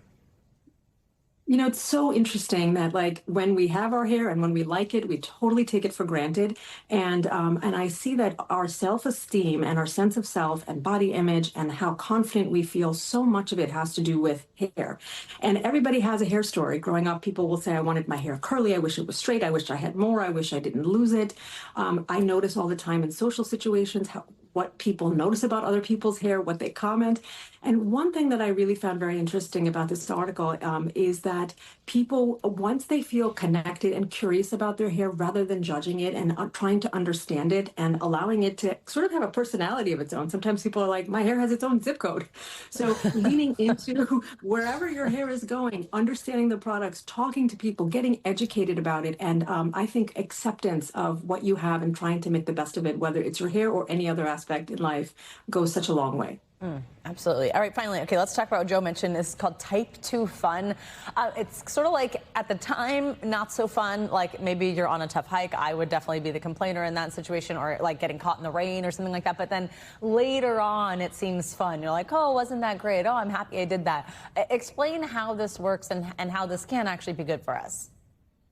[SPEAKER 3] It's so interesting that when we have our hair and when we like it, we totally take it for granted. And I see that our self-esteem and our sense of self and body image and how confident we feel, so much of it has to do with hair. And everybody has a hair story. Growing up, people will say, I wanted my hair curly. I wish it was straight. I wish I had more. I wish I didn't lose it. I notice all the time in social situations what people notice about other people's hair, what they comment. And one thing that I really found very interesting about this article is that people, once they feel connected and curious about their hair, rather than judging it and trying to understand it and allowing it to sort of have a personality of its own. Sometimes people are like, my hair has its own zip code. So leaning into wherever your hair is going, understanding the products, talking to people, getting educated about it. And I think acceptance of what you have and trying to make the best of it, whether it's your hair or any other aspect in life, goes such a long way.
[SPEAKER 1] Absolutely. All right, finally, okay, let's talk about what Joe mentioned. This is called type 2 fun. It's sort of like at the time, not so fun. Like maybe you're on a tough hike. I would definitely be the complainer in that situation, or like getting caught in the rain or something like that. But then later on, it seems fun. You're like, oh, wasn't that great? Oh, I'm happy I did that. Explain how this works and how this can actually be good for us.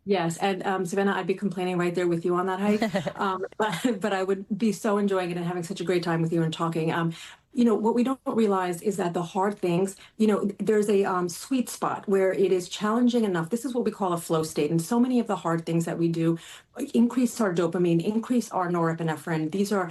[SPEAKER 3] Yes, and Savannah, I'd be complaining right there with you on that hike, but I would be so enjoying it and having such a great time with you and talking. What we don't realize is that the hard things, there's a sweet spot where it is challenging enough. This is what we call a flow state. And so many of the hard things that we do increase our dopamine, increase our norepinephrine. These are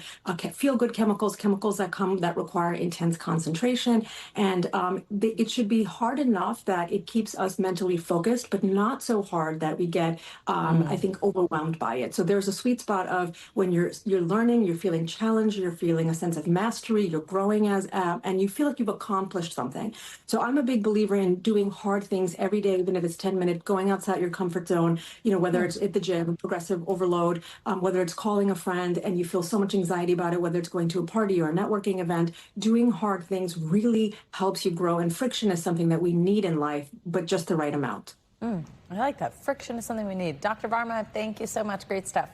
[SPEAKER 3] feel-good chemicals that require intense concentration. And it should be hard enough that it keeps us mentally focused, but not so hard that we get, I think, overwhelmed by it. So there's a sweet spot of when you're learning, you're feeling challenged, you're feeling a sense of mastery, you're growing and you feel like you've accomplished something. So I'm a big believer in doing hard things every day, even if it's 10 minutes, going outside your comfort zone, whether it's at the gym, progressive overload, whether it's calling a friend and you feel so much anxiety about it, whether it's going to a party or a networking event, doing hard things really helps you grow. And friction is something that we need in life, but just the right amount.
[SPEAKER 1] I like that. Friction is something we need. Dr. Varma, thank you so much. Great stuff.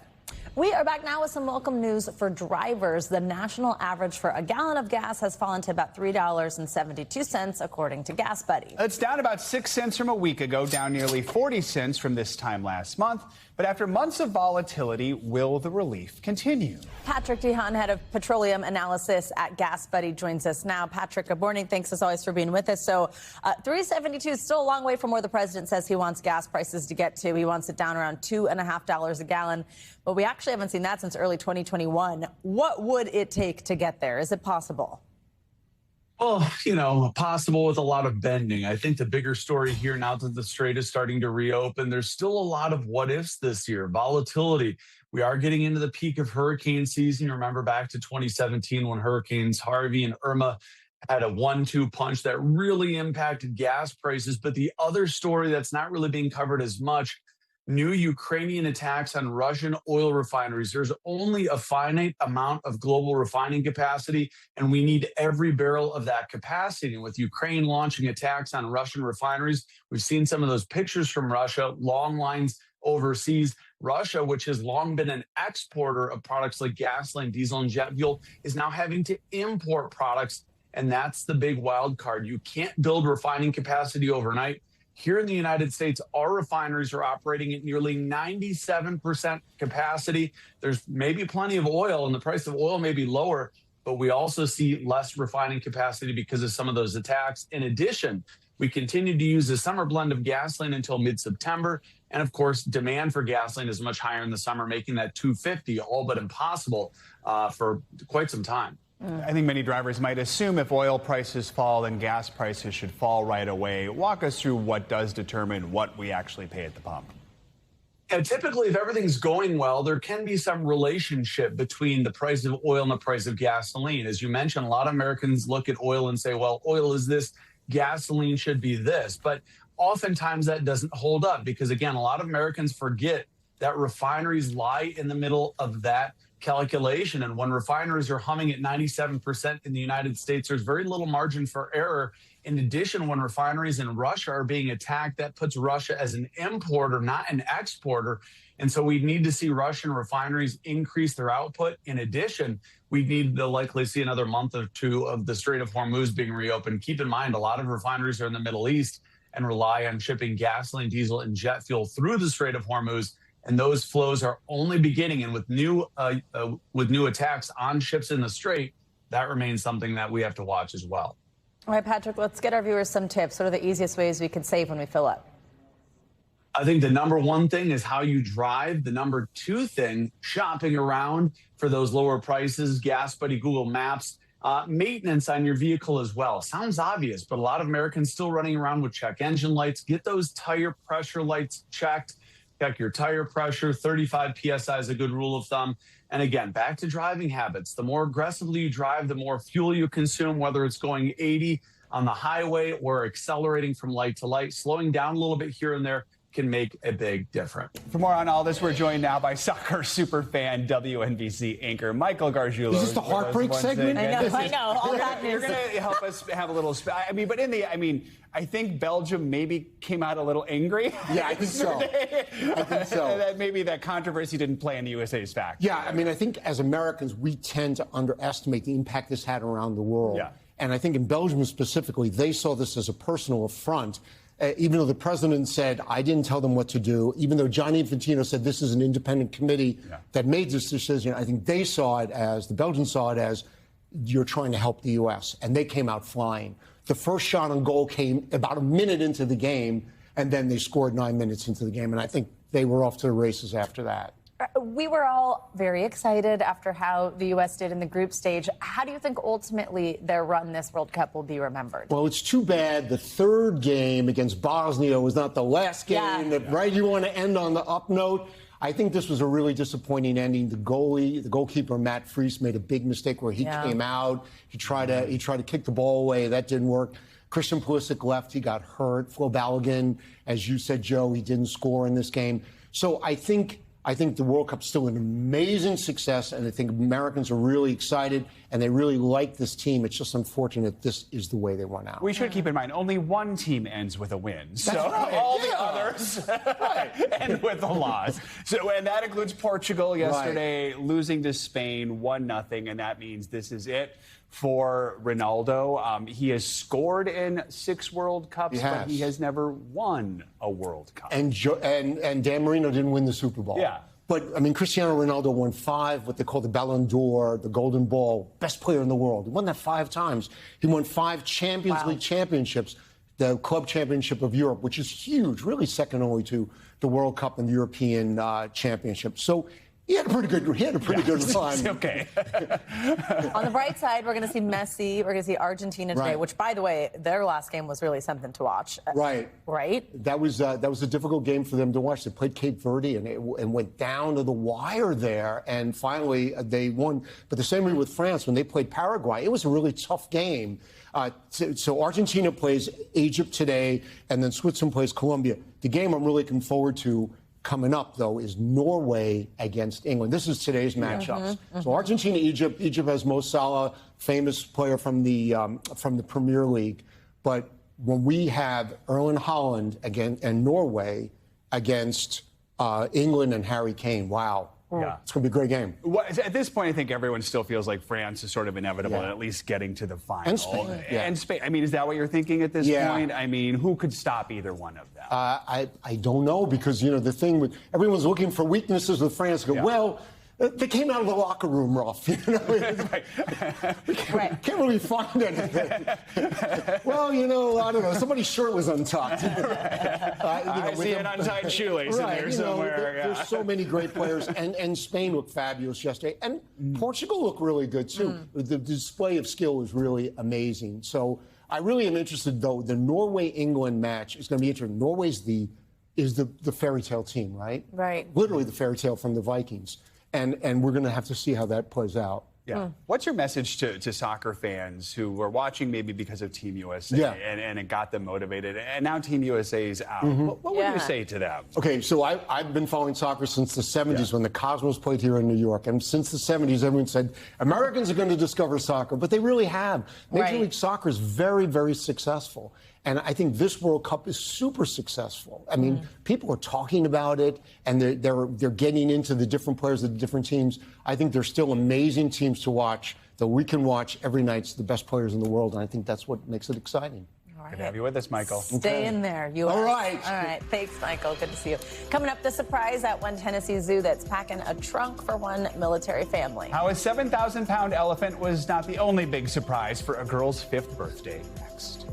[SPEAKER 1] We are back now with some welcome news for drivers. The national average for a gallon of gas has fallen to about $3.72, according to Gas Buddy.
[SPEAKER 2] It's down about 6 cents from a week ago, down nearly 40 cents from this time last month. But after months of volatility, will the relief continue?
[SPEAKER 1] Patrick DeHaan, head of petroleum analysis at Gas Buddy, joins us now. Patrick, good morning. Thanks as always for being with us. So $3.72 is still a long way from where the president says he wants gas prices to get to. He wants it down around $2.50 a gallon. But we actually haven't seen that since early 2021. What would it take to get there? Is it possible?
[SPEAKER 4] Well, possible with a lot of bending. I think the bigger story here, now that the strait is starting to reopen, there's still a lot of what ifs this year. Volatility. We are getting into the peak of hurricane season. Remember back to 2017 when hurricanes Harvey and Irma had a 1-2 punch that really impacted gas prices. But the other story that's not really being covered as much, new Ukrainian attacks on Russian oil refineries. There's only a finite amount of global refining capacity, and we need every barrel of that capacity. And with Ukraine launching attacks on Russian refineries, we've seen some of those pictures from Russia, long lines overseas. Russia, which has long been an exporter of products like gasoline, diesel, and jet fuel, is now having to import products, and that's the big wild card. You can't build refining capacity overnight. Here in the United States, our refineries are operating at nearly 97% capacity. There's maybe plenty of oil, and the price of oil may be lower, but we also see less refining capacity because of some of those attacks. In addition, we continue to use a summer blend of gasoline until mid-September, And of course, demand for gasoline is much higher in the summer, making that $2.50 all but impossible for quite some time.
[SPEAKER 2] I think many drivers might assume if oil prices fall, then gas prices should fall right away. Walk us through what does determine what we actually pay at the pump.
[SPEAKER 4] And typically, if everything's going well, there can be some relationship between the price of oil and the price of gasoline. As you mentioned, a lot of Americans look at oil and say, well, oil is this, gasoline should be this. But oftentimes that doesn't hold up because, again, a lot of Americans forget that refineries lie in the middle of that calculation. And when refineries are humming at 97% in the United States, there's very little margin for error. In addition, when refineries in Russia are being attacked, that puts Russia as an importer, not an exporter. And so we need to see Russian refineries increase their output. In addition, we need to likely see another month or two of the Strait of Hormuz being reopened. Keep in mind, a lot of refineries are in the Middle East and rely on shipping gasoline, diesel, and jet fuel through the Strait of Hormuz. And those flows are only beginning. And with new attacks on ships in the Strait, that remains something that we have to watch as well.
[SPEAKER 1] All right, Patrick, let's get our viewers some tips. What are the easiest ways we can save when we fill up?
[SPEAKER 4] I think the number one thing is how you drive. The number two thing, shopping around for those lower prices, Gas Buddy, Google Maps, maintenance on your vehicle as well. Sounds obvious, but a lot of Americans still running around with check engine lights. Get those tire pressure lights checked. Check your tire pressure. 35 PSI is a good rule of thumb. And again, back to driving habits. The more aggressively you drive, the more fuel you consume, whether it's going 80 on the highway or accelerating from light to light. Slowing down a little bit here and there can make a big difference.
[SPEAKER 2] For more on all this, we're joined now by soccer superfan, WNBC anchor Michael Gargiulo.
[SPEAKER 5] Is this the heartbreak segment?
[SPEAKER 1] I know. All that
[SPEAKER 2] You're going to help us have a little. I think Belgium maybe came out a little angry.
[SPEAKER 5] Yeah, I think so. I think so.
[SPEAKER 2] That maybe that controversy didn't play in the USA's favor.
[SPEAKER 5] Yeah, I think as Americans, we tend to underestimate the impact this had around the world.
[SPEAKER 2] Yeah.
[SPEAKER 5] And I think in Belgium specifically, they saw this as a personal affront. Even though the president said, I didn't tell them what to do, even though Gianni Infantino said this is an independent committee that made this decision, I think they saw it as, the Belgians saw it as, you're trying to help the U.S. And they came out flying. The first shot on goal came about a minute into the game, and then they scored 9 minutes into the game. And I think they were off to the races after that.
[SPEAKER 1] We were all very excited after how the U.S. did in the group stage. How do you think ultimately their run this World Cup will be remembered?
[SPEAKER 5] Well, it's too bad the third game against Bosnia was not the last game. Right? You want to end on the up note. I think this was a really disappointing ending. The goalkeeper, Matt Friis, made a big mistake where he came out. He tried to kick the ball away. That didn't work. Christian Pulisic left. He got hurt. Flo Balogun, as you said, Joe, he didn't score in this game. So I think the World Cup's still an amazing success, and I think Americans are really excited, and they really like this team. It's just unfortunate this is the way they went out.
[SPEAKER 2] We should keep in mind, only one team ends with a win. So
[SPEAKER 5] right.
[SPEAKER 2] all the others end with a loss. So, and that includes Portugal yesterday losing to Spain 1-0, and that means this is it for Ronaldo. He has scored in 6 World Cups, but he has never won a World Cup.
[SPEAKER 5] And Dan Marino didn't win the Super Bowl.
[SPEAKER 2] Yeah.
[SPEAKER 5] But, Cristiano Ronaldo won 5, what they call the Ballon d'Or, the Golden Ball, best player in the world. He won that 5 times. He won 5 Champions League championships, the Club Championship of Europe, which is huge, really second only to the World Cup and the European Championship. So he had a pretty good run.
[SPEAKER 2] Okay.
[SPEAKER 1] On the bright side, we're going to see Messi. We're going to see Argentina today, which, by the way, their last game was really something to watch.
[SPEAKER 5] Right. That was a difficult game for them to watch. They played Cape Verde and went down to the wire there, and finally they won. But the same way with France when they played Paraguay, it was a really tough game. So Argentina plays Egypt today, and then Switzerland plays Colombia. The game I'm really looking forward to coming up, though, is Norway against England. This is today's matchups. So Argentina, Egypt. Egypt has Mo Salah, famous player from the Premier League. But when we have Erling Haaland and Norway against England and Harry Kane, wow.
[SPEAKER 2] Yeah.
[SPEAKER 5] It's going to be a great game.
[SPEAKER 2] Well, at this point, I think everyone still feels like France is sort of inevitable and at least getting to the final.
[SPEAKER 5] And Spain.
[SPEAKER 2] And Spain. Is that what you're thinking at this point? Who could stop either one of them?
[SPEAKER 5] I don't know, because, the thing with everyone's looking for weaknesses with France. Well, They came out of the locker room rough. You know? We can't really find anything. Well, you know, I don't know. Somebody's shirt was untucked.
[SPEAKER 2] I see an untied shoelace in there somewhere.
[SPEAKER 5] There's so many great players. And Spain looked fabulous yesterday. And Portugal looked really good, too. The display of skill was really amazing. So I really am interested, though. The Norway-England match is going to be interesting. Norway's the fairy tale team, right?
[SPEAKER 1] Right.
[SPEAKER 5] Literally the fairy tale from the Vikings. And we're going to have to see how that plays out.
[SPEAKER 2] Yeah. What's your message to soccer fans who were watching maybe because of Team USA and it got them motivated, and now Team USA's out? What would you say to them?
[SPEAKER 5] Okay, so I've been following soccer since the 70s when the Cosmos played here in New York. And since the 70s, everyone said, Americans are going to discover soccer, but they really have. Major League Soccer is very, very successful. And I think this World Cup is super successful. I mean, people are talking about it, and they're getting into the different players of the different teams. I think they're still amazing teams to watch that we can watch every night. It's the best players in the world, and I think that's what makes it exciting.
[SPEAKER 2] Good to have you with us, Michael.
[SPEAKER 1] Stay in there.
[SPEAKER 5] All right.
[SPEAKER 1] All right. Thanks, Michael. Good to see you. Coming up, the surprise at one Tennessee zoo that's packing a trunk for one military family.
[SPEAKER 2] How a 7,000-pound elephant was not the only big surprise for a girl's 5th birthday. Next.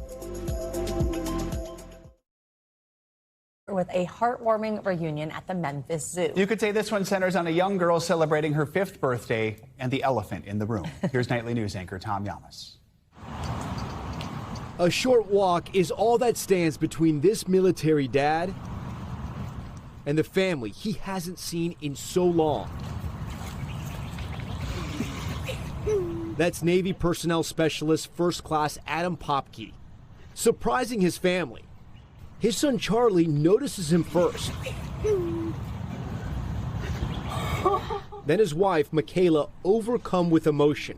[SPEAKER 1] With a heartwarming reunion at the Memphis Zoo.
[SPEAKER 2] You could say this one centers on a young girl celebrating her 5th birthday and the elephant in the room. Here's nightly news anchor Tom Yamas.
[SPEAKER 6] A short walk is all that stands between this military dad and the family he hasn't seen in so long. That's Navy personnel specialist First Class Adam Popke. Surprising his family, his son Charlie notices him first. Then his wife Michaela, overcome with emotion.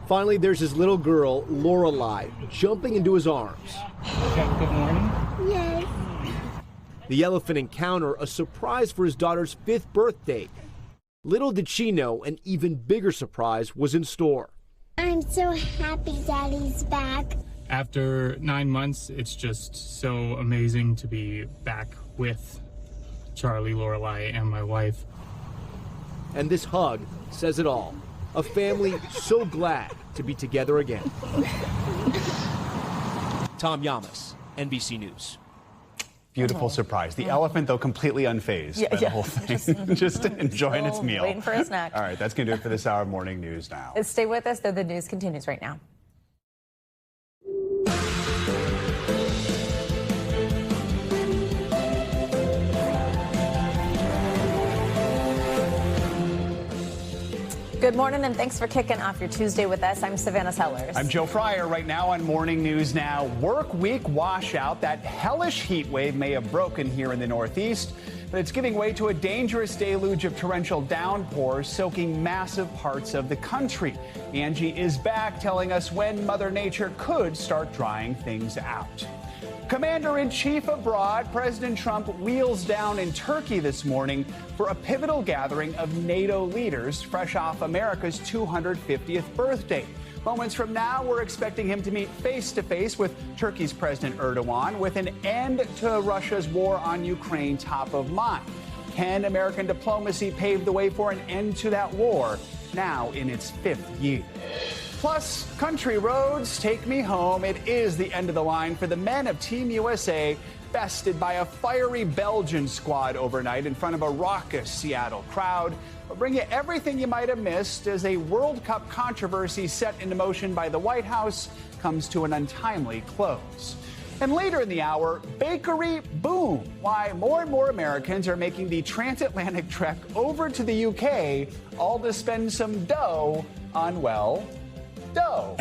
[SPEAKER 6] Finally, there's his little girl, Lorelei, jumping into his arms.
[SPEAKER 19] Good morning.
[SPEAKER 14] Yes.
[SPEAKER 6] The elephant encounter, a surprise for his daughter's 5th birthday. Little did she know an even bigger surprise was in store.
[SPEAKER 14] I'm so happy Daddy's back.
[SPEAKER 7] After 9 months, it's just so amazing to be back with Charlie, Lorelei, and my wife.
[SPEAKER 6] And this hug says it all. A family so glad to be together again. Tom Yamas, NBC News.
[SPEAKER 2] Beautiful surprise. The elephant, though, completely unfazed by the whole thing. Just enjoying its meal.
[SPEAKER 1] Waiting for a snack.
[SPEAKER 2] All right, that's going to do it for this hour of morning news now.
[SPEAKER 1] Stay with us, though the news continues right now. Good morning, and thanks for kicking off your Tuesday with us. I'm Savannah Sellers.
[SPEAKER 2] I'm Joe Fryer. Right now on Morning News Now, work week washout. That hellish heat wave may have broken here in the Northeast, but it's giving way to a dangerous deluge of torrential downpours soaking massive parts of the country. Angie is back telling us when Mother Nature could start drying things out. Commander-in-Chief abroad, President Trump wheels down in Turkey this morning for a pivotal gathering of NATO leaders fresh off America's 250th birthday. Moments from now, we're expecting him to meet face-to-face with Turkey's President Erdogan with an end to Russia's war on Ukraine top of mind. Can American diplomacy pave the way for an end to that war now in its 5th year? Plus, country roads take me home. It is the end of the line for the men of Team USA, bested by a fiery Belgian squad overnight in front of a raucous Seattle crowd. We'll bring you everything you might have missed as a World Cup controversy set into motion by the White House comes to an untimely close. And later in the hour, bakery boom. Why more and more Americans are making the transatlantic trek over to the UK, all to spend some dough on, well, dough.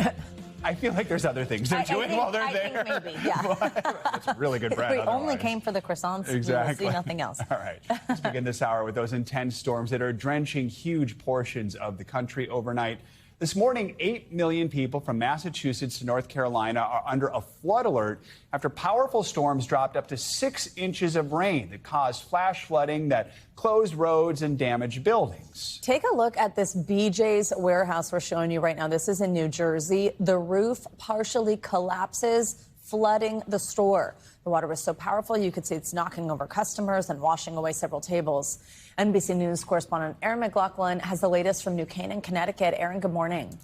[SPEAKER 2] I feel like there's other things they're doing while they're there.
[SPEAKER 1] I think maybe, yeah.
[SPEAKER 2] That's really good bread.
[SPEAKER 1] If we only came for the croissants,
[SPEAKER 2] exactly.
[SPEAKER 1] We'll see nothing else.
[SPEAKER 2] All right. Let's begin this hour with those intense storms that are drenching huge portions of the country overnight. This morning, 8 million people from Massachusetts to North Carolina are under a flood alert after powerful storms dropped up to 6 inches of rain that caused flash flooding that closed roads and damaged buildings.
[SPEAKER 1] Take a look at this BJ's warehouse we're showing you right now. This is in New Jersey. The roof partially collapses. flooding the store. The water was so powerful you could see it's knocking over customers and washing away several tables. NBC News correspondent Aaron McLaughlin has the latest from New Canaan, Connecticut. Aaron, good morning.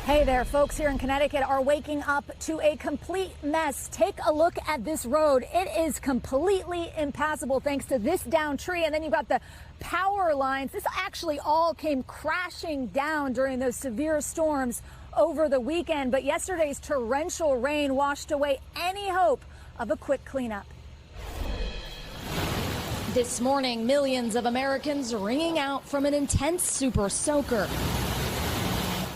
[SPEAKER 8] Hey there, folks here in Connecticut are waking up to a complete mess. Take a look at this road. It is completely impassable thanks to this downed tree. And then you've got the power lines. This actually all came crashing down during those severe storms over the weekend. But yesterday's torrential rain washed away any hope of a quick cleanup. This morning, millions of Americans wringing out from an intense super soaker.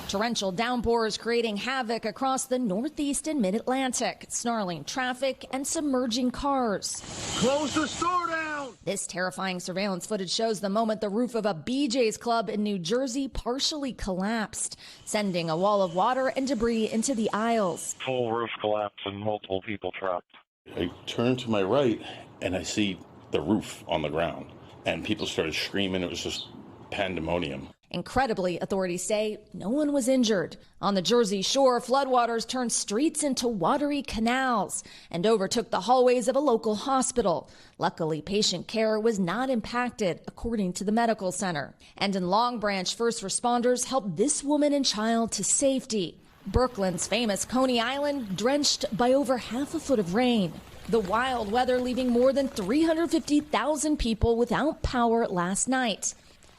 [SPEAKER 8] Torrential downpours creating havoc across the Northeast and Mid-Atlantic, snarling traffic and submerging cars.
[SPEAKER 9] Close the store down!
[SPEAKER 8] This terrifying surveillance footage shows the moment the roof of a BJ's Club in New Jersey partially collapsed, sending a wall of water and debris into the aisles.
[SPEAKER 10] Full roof collapse and multiple people trapped.
[SPEAKER 11] I turn to my right and I see the roof on the ground, and people started screaming. It was just pandemonium.
[SPEAKER 8] Incredibly, authorities say no one was injured. On the Jersey Shore, floodwaters turned streets into watery canals and overtook the hallways of a local hospital. Luckily, patient care was not impacted, according to the medical center. And in Long Branch, first responders helped this woman and child to safety. Brooklyn's famous Coney Island drenched by over half a foot of rain. The wild weather leaving more than 350,000 people without power last night.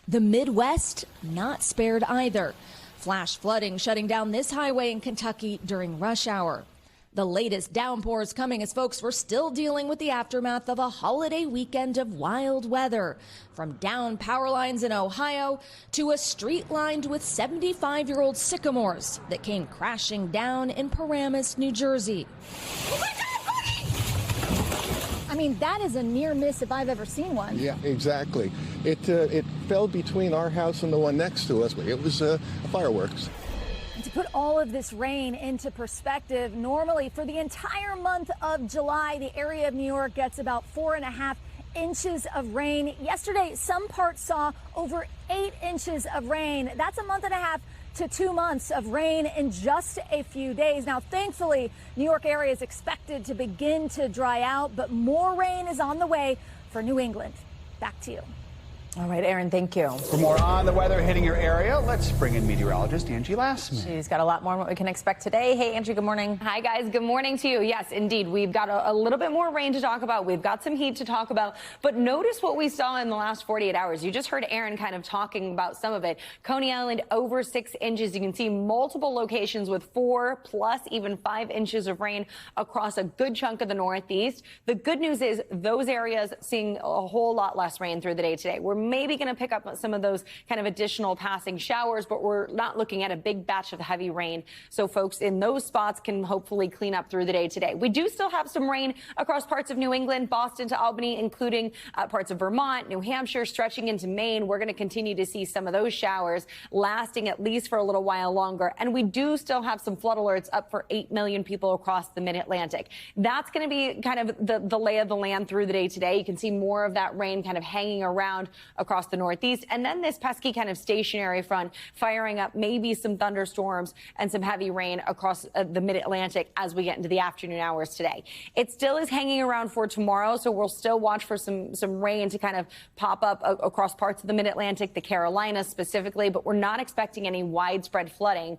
[SPEAKER 8] The Midwest not spared either. Flash flooding shutting down this highway in Kentucky during rush hour. The latest downpours coming as folks were still dealing with the aftermath of a holiday weekend of wild weather. From downed power lines in Ohio to a street lined with 75-year-old sycamores that came crashing down in Paramus, New Jersey. I mean, that is a near miss if I've ever seen one.
[SPEAKER 25] Yeah, exactly. It fell between our house and the one next to us. It was fireworks.
[SPEAKER 8] And to put all of this rain into perspective, normally for the entire month of July, the area of New York gets about 4.5 inches of rain. Yesterday, some parts saw over 8 inches of rain. That's a month and a half to 2 months of rain in just a few days. Now, thankfully, New York area is expected to begin to dry out, but more rain is on the way for New England. Back to you.
[SPEAKER 1] All right, Aaron, thank you.
[SPEAKER 2] For more on the weather hitting your area, let's bring in meteorologist Angie Lassman.
[SPEAKER 1] She's got a lot more on what we can expect today. Hey, Angie, good morning.
[SPEAKER 26] Hi, guys. Good morning to you. Yes, indeed. We've got a little bit more rain to talk about. We've got some heat to talk about. But notice what we saw in the last 48 hours. You just heard Aaron kind of talking about some of it. Coney Island, over 6 inches. You can see multiple locations with 4 plus even 5 inches of rain across a good chunk of the Northeast. The good news is those areas seeing a whole lot less rain through the day today. We're maybe going to pick up some of those kind of additional passing showers, but we're not looking at a big batch of heavy rain. So folks in those spots can hopefully clean up through the day today. We do still have some rain across parts of New England, Boston to Albany, including parts of Vermont, New Hampshire, stretching into Maine. We're going to continue to see some of those showers lasting at least for a little while longer. And we do still have some flood alerts up for 8 million people across the Mid-Atlantic. That's going to be kind of the lay of the land through the day today. You can see more of that rain kind of hanging around across the Northeast. And then this pesky kind of stationary front firing up maybe some thunderstorms and some heavy rain across the Mid-Atlantic as we get into the afternoon hours today. It still is hanging around for tomorrow, so we'll still watch for some rain to kind of pop up across parts of the Mid-Atlantic, the Carolinas specifically, but we're not expecting any widespread flooding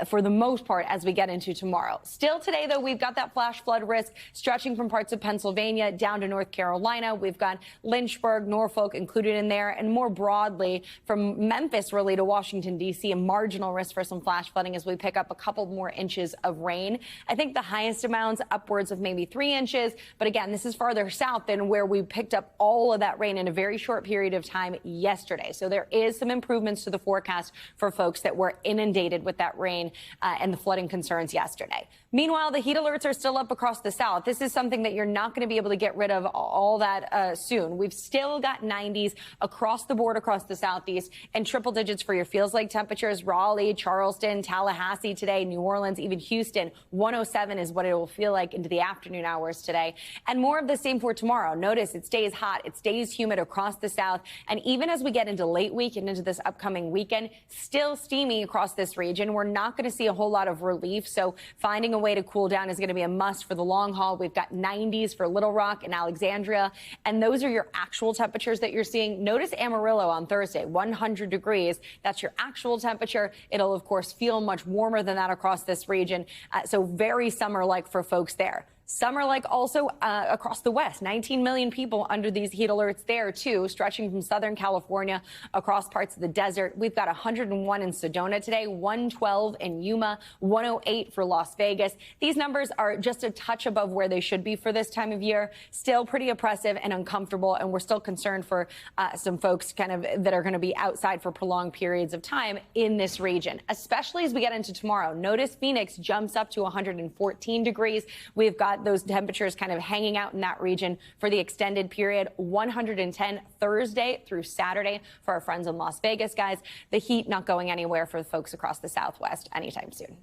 [SPEAKER 26] for the most part as we get into tomorrow. Still today, though, we've got that flash flood risk stretching from parts of Pennsylvania down to North Carolina. We've got Lynchburg, Norfolk included in there, and more broadly from Memphis really to Washington, D.C., a marginal risk for some flash flooding as we pick up a couple more inches of rain. I think the highest amounts upwards of maybe 3 inches. But again, this is farther south than where we picked up all of that rain in a very short period of time yesterday. So there is some improvements to the forecast for folks that were inundated with that rain and the flooding concerns yesterday. Meanwhile, the heat alerts are still up across the south. This is something that you're not going to be able to get rid of all that soon. We've still got 90s across the board, across the southeast, and triple digits for your feels like temperatures. Raleigh, Charleston, Tallahassee today, New Orleans, even Houston. 107 is what it will feel like into the afternoon hours today. And more of the same for tomorrow. Notice it stays hot. It stays humid across the south. And even as we get into late week and into this upcoming weekend, still steamy across this region. We're not going to see a whole lot of relief. So finding a way to cool down is going to be a must for the long haul. We've got 90s for Little Rock and Alexandria. And those are your actual temperatures that you're seeing. Notice Amarillo on Thursday, 100 degrees. That's your actual temperature. It'll, of course, feel much warmer than that across this region. So very summer-like for folks there. Summer-like also across the West. 19 million people under these heat alerts there, too, stretching from Southern California across parts of the desert. We've got 101 in Sedona today, 112 in Yuma, 108 for Las Vegas. These numbers are just a touch above where they should be for this time of year. Still pretty oppressive and uncomfortable, and we're still concerned for some folks kind of that are going to be outside for prolonged periods of time in this region, especially as we get into tomorrow. Notice Phoenix jumps up to 114 degrees. We've got those temperatures kind of hanging out in that region for the extended period. 110 Thursday through Saturday for our friends in Las Vegas, guys. The heat not going anywhere for the folks across the Southwest anytime soon.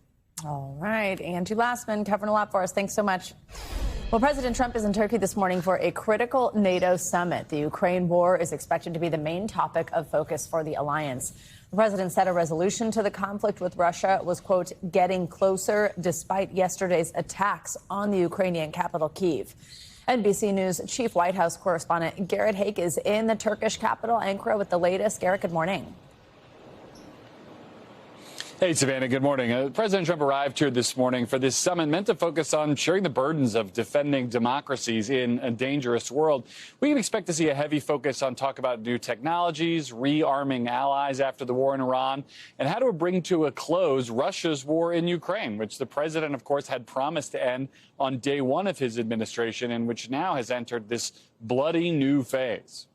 [SPEAKER 1] All right. Angie Lassman covering a lot for us. Thanks so much. Well, President Trump is in Turkey this morning for a critical NATO summit. The Ukraine war is expected to be the main topic of focus for the alliance. The president said a resolution to the conflict with Russia was, quote, getting closer despite yesterday's attacks on the Ukrainian capital, Kyiv. NBC News chief White House correspondent Garrett Haake is in the Turkish capital, Ankara, with the latest. Garrett, good morning.
[SPEAKER 12] Hey, Savannah, good morning. President Trump arrived here this morning for this summit meant to focus on sharing the burdens of defending democracies in a dangerous world. We can expect to see a heavy focus on talk about new technologies, rearming allies after the war in Iran, and how to bring to a close Russia's war in Ukraine, which the president, of course, had promised to end on day one of his administration and which now has entered this bloody new phase.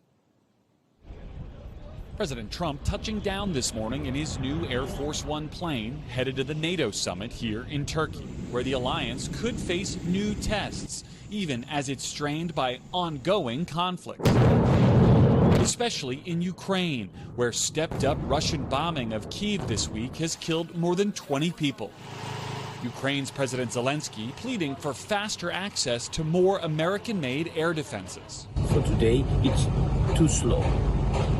[SPEAKER 13] President Trump touching down this morning in his new Air Force One plane headed to the NATO summit here in Turkey, where the alliance could face new tests, even as it's strained by ongoing conflict. Especially in Ukraine, where stepped-up Russian bombing of Kyiv this week has killed more than 20 people. Ukraine's President Zelensky pleading for faster access to more American-made air defenses.
[SPEAKER 15] For today, it's too slow.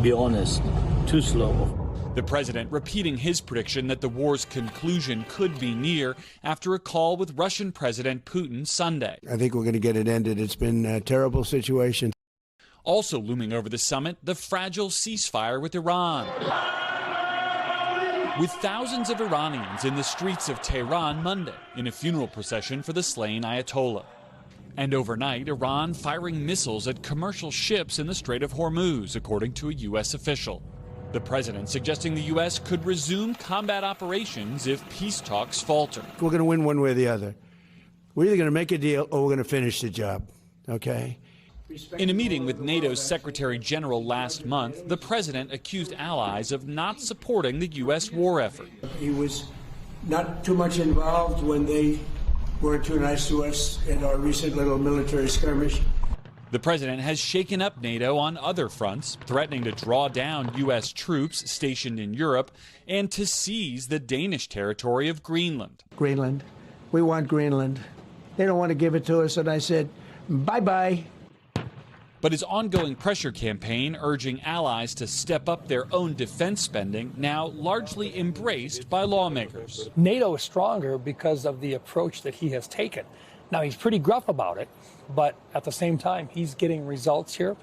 [SPEAKER 15] Be honest, too slow.
[SPEAKER 13] The president repeating his prediction that the war's conclusion could be near after a call with Russian President Putin Sunday.
[SPEAKER 16] I think we're going to get it ended. It's been a terrible situation.
[SPEAKER 13] Also looming over the summit, the fragile ceasefire with Iran. With thousands of Iranians in the streets of Tehran Monday in a funeral procession for the slain Ayatollah. And overnight, Iran firing missiles at commercial ships in the Strait of Hormuz, according to a U.S. official. The president suggesting the U.S. could resume combat operations if peace talks falter.
[SPEAKER 16] We're going to win one way or the other. We're either going to make a deal or we're going to finish the job, okay?
[SPEAKER 13] In a meeting with NATO's Secretary General last month, the president accused allies of not supporting the U.S. war effort.
[SPEAKER 16] He was not too much involved when they weren't too nice to us in our recent little military skirmish.
[SPEAKER 13] The president has shaken up NATO on other fronts, threatening to draw down U.S. troops stationed in Europe and to seize the Danish territory of Greenland.
[SPEAKER 16] Greenland. We want Greenland. They don't want to give it to us, and I said, bye-bye.
[SPEAKER 13] But his ongoing pressure campaign urging allies to step up their own defense spending now largely embraced by lawmakers.
[SPEAKER 17] NATO is stronger because of the approach that he has taken. Now, he's pretty gruff about it, but at the same time, he's getting results here.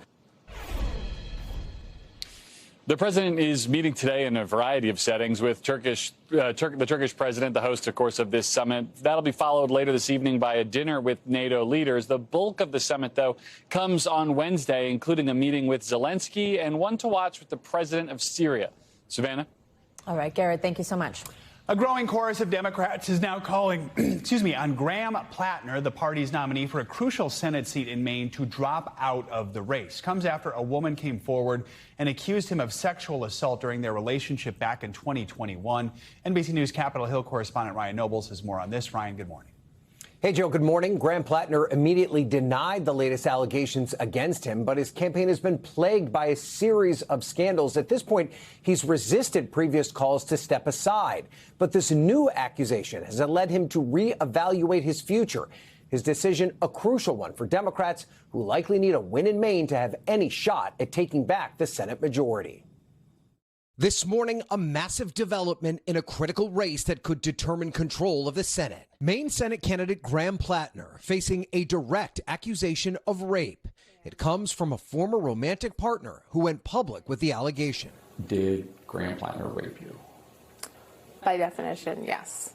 [SPEAKER 12] The president is meeting today in a variety of settings with the Turkish president, the host, of course, of this summit. That'll be followed later this evening by a dinner with NATO leaders. The bulk of the summit, though, comes on Wednesday, including a meeting with Zelensky and one to watch with the president of Syria. Savannah?
[SPEAKER 1] All right, Garrett, thank you so much.
[SPEAKER 2] A growing chorus of Democrats is now calling, on Graham Plattner, the party's nominee for a crucial Senate seat in Maine, to drop out of the race. Comes after a woman came forward and accused him of sexual assault during their relationship back in 2021. NBC News Capitol Hill correspondent Ryan Nobles has more on this. Ryan, good morning.
[SPEAKER 18] Hey, Joe, good morning. Graham Plattner immediately denied the latest allegations against him, but his campaign has been plagued by a series of scandals. At this point, he's resisted previous calls to step aside. But this new accusation has led him to reevaluate his future. His decision, a crucial one for Democrats who likely need a win in Maine to have any shot at taking back the Senate majority.
[SPEAKER 6] This morning, a massive development in a critical race that could determine control of the Senate. Maine Senate candidate Graham Plattner facing a direct accusation of rape. It comes from a former romantic partner who went public with the allegation.
[SPEAKER 20] Did Graham Plattner rape you?
[SPEAKER 21] By definition, yes.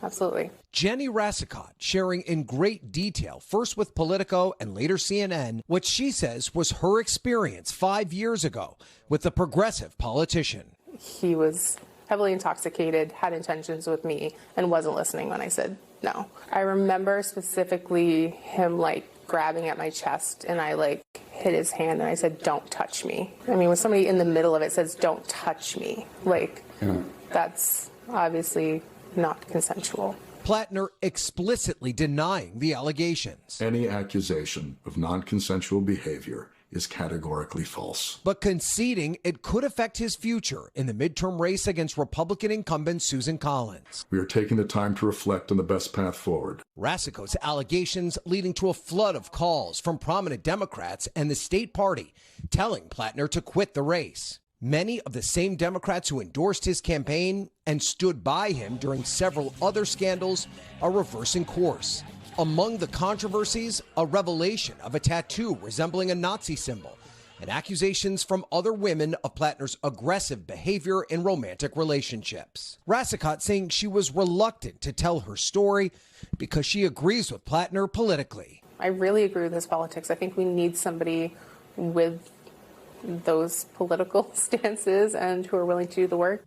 [SPEAKER 21] Absolutely.
[SPEAKER 6] Jenny Rassicot sharing in great detail, first with Politico and later CNN, what she says was her experience 5 years ago with a progressive politician.
[SPEAKER 21] He was heavily intoxicated, had intentions with me, and wasn't listening when I said no. I remember specifically him grabbing at my chest, and I hit his hand and I said, "Don't touch me." I mean, when somebody in the middle of it says, "Don't touch me," that's obviously not consensual.
[SPEAKER 6] Plattner explicitly denying the allegations.
[SPEAKER 22] Any accusation of non-consensual behavior is categorically false.
[SPEAKER 6] But conceding it could affect his future in the midterm race against Republican incumbent Susan Collins.
[SPEAKER 22] We are taking the time to reflect on the best path forward.
[SPEAKER 6] Rassicot's allegations leading to a flood of calls from prominent Democrats and the state party telling Plattner to quit the race. Many of the same Democrats who endorsed his campaign and stood by him during several other scandals are reversing course. Among the controversies, a revelation of a tattoo resembling a Nazi symbol and accusations from other women of Plattner's aggressive behavior in romantic relationships. Rassicot saying she was reluctant to tell her story because she agrees with Plattner politically.
[SPEAKER 21] I really agree with his politics. I think we need somebody with those political stances and who are willing to do the work.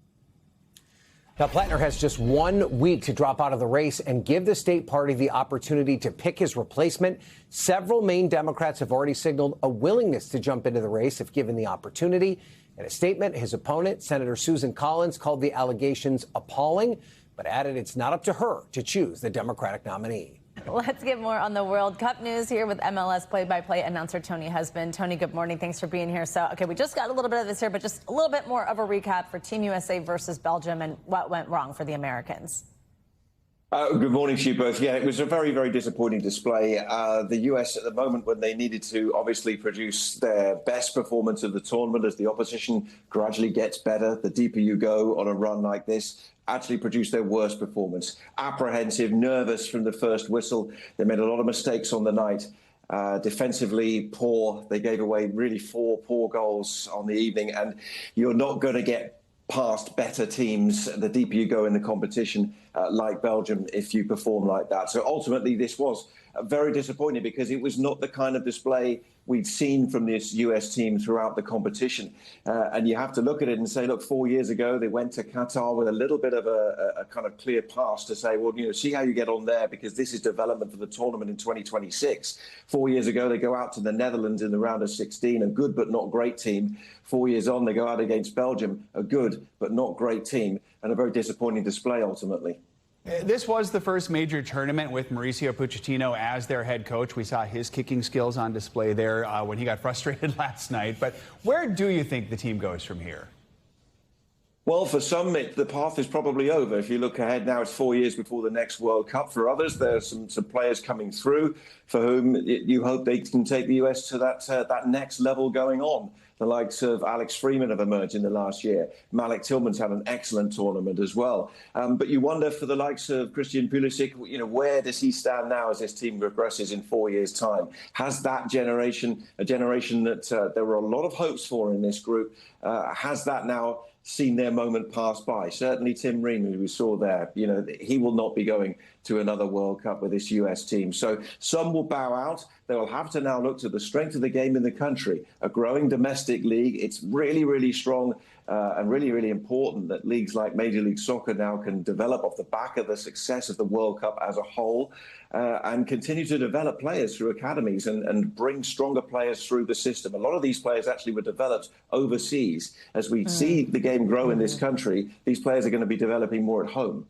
[SPEAKER 18] Now, Plattner has just 1 week to drop out of the race and give the state party the opportunity to pick his replacement. Several Maine Democrats have already signaled a willingness to jump into the race if given the opportunity. In a statement, his opponent, Senator Susan Collins, called the allegations appalling, but added it's not up to her to choose the Democratic nominee.
[SPEAKER 1] Let's get more on the World Cup news here with MLS play-by-play announcer Tony Husband. Tony, good morning. Thanks for being here. So, we just got a little bit of this here, but just a little bit more of a recap for Team USA versus Belgium and what went wrong for the Americans.
[SPEAKER 23] Good morning to you both. Yeah, it was a very, very disappointing display. The US at the moment, when they needed to obviously produce their best performance of the tournament as the opposition gradually gets better, the deeper you go on a run like this, actually produced their worst performance. Apprehensive, nervous from the first whistle. They made a lot of mistakes on the night. Defensively poor. They gave away really 4 poor goals on the evening. And you're not going to get past better teams the deeper you go in the competition, like Belgium, if you perform like that. So ultimately, this was very disappointing because it was not the kind of display we'd seen from this US team throughout the competition. And you have to look at it and say, look, 4 years ago, they went to Qatar with a little bit of a kind of clear pass to say, well, see how you get on there, because this is development for the tournament in 2026. 4 years ago, they go out to the Netherlands in the round of 16, a good but not great team. 4 years on, they go out against Belgium, a good but not great team, and a very disappointing display ultimately.
[SPEAKER 2] This was the first major tournament with Mauricio Pochettino as their head coach. We saw his kicking skills on display there when he got frustrated last night. But where do you think the team goes from here?
[SPEAKER 23] Well, for some, the path is probably over. If you look ahead now, it's 4 years before the next World Cup. For others, there are some players coming through for whom you hope they can take the US to that next level going on. The likes of Alex Freeman have emerged in the last year. Malik Tillman's had an excellent tournament as well. But you wonder for the likes of Christian Pulisic, where does he stand now as this team progresses in 4 years' time? Has that generation, a generation that there were a lot of hopes for in this group, has that now seen their moment pass by? Certainly Tim Ream, who we saw there, he will not be going to another World Cup with this US team. So some will bow out. They will have to now look to the strength of the game in the country, a growing domestic league. It's really, really strong and really, really important that leagues like Major League Soccer now can develop off the back of the success of the World Cup as a whole and continue to develop players through academies and bring stronger players through the system. A lot of these players actually were developed overseas. As we see the game grow in this country, these players are going to be developing more at home.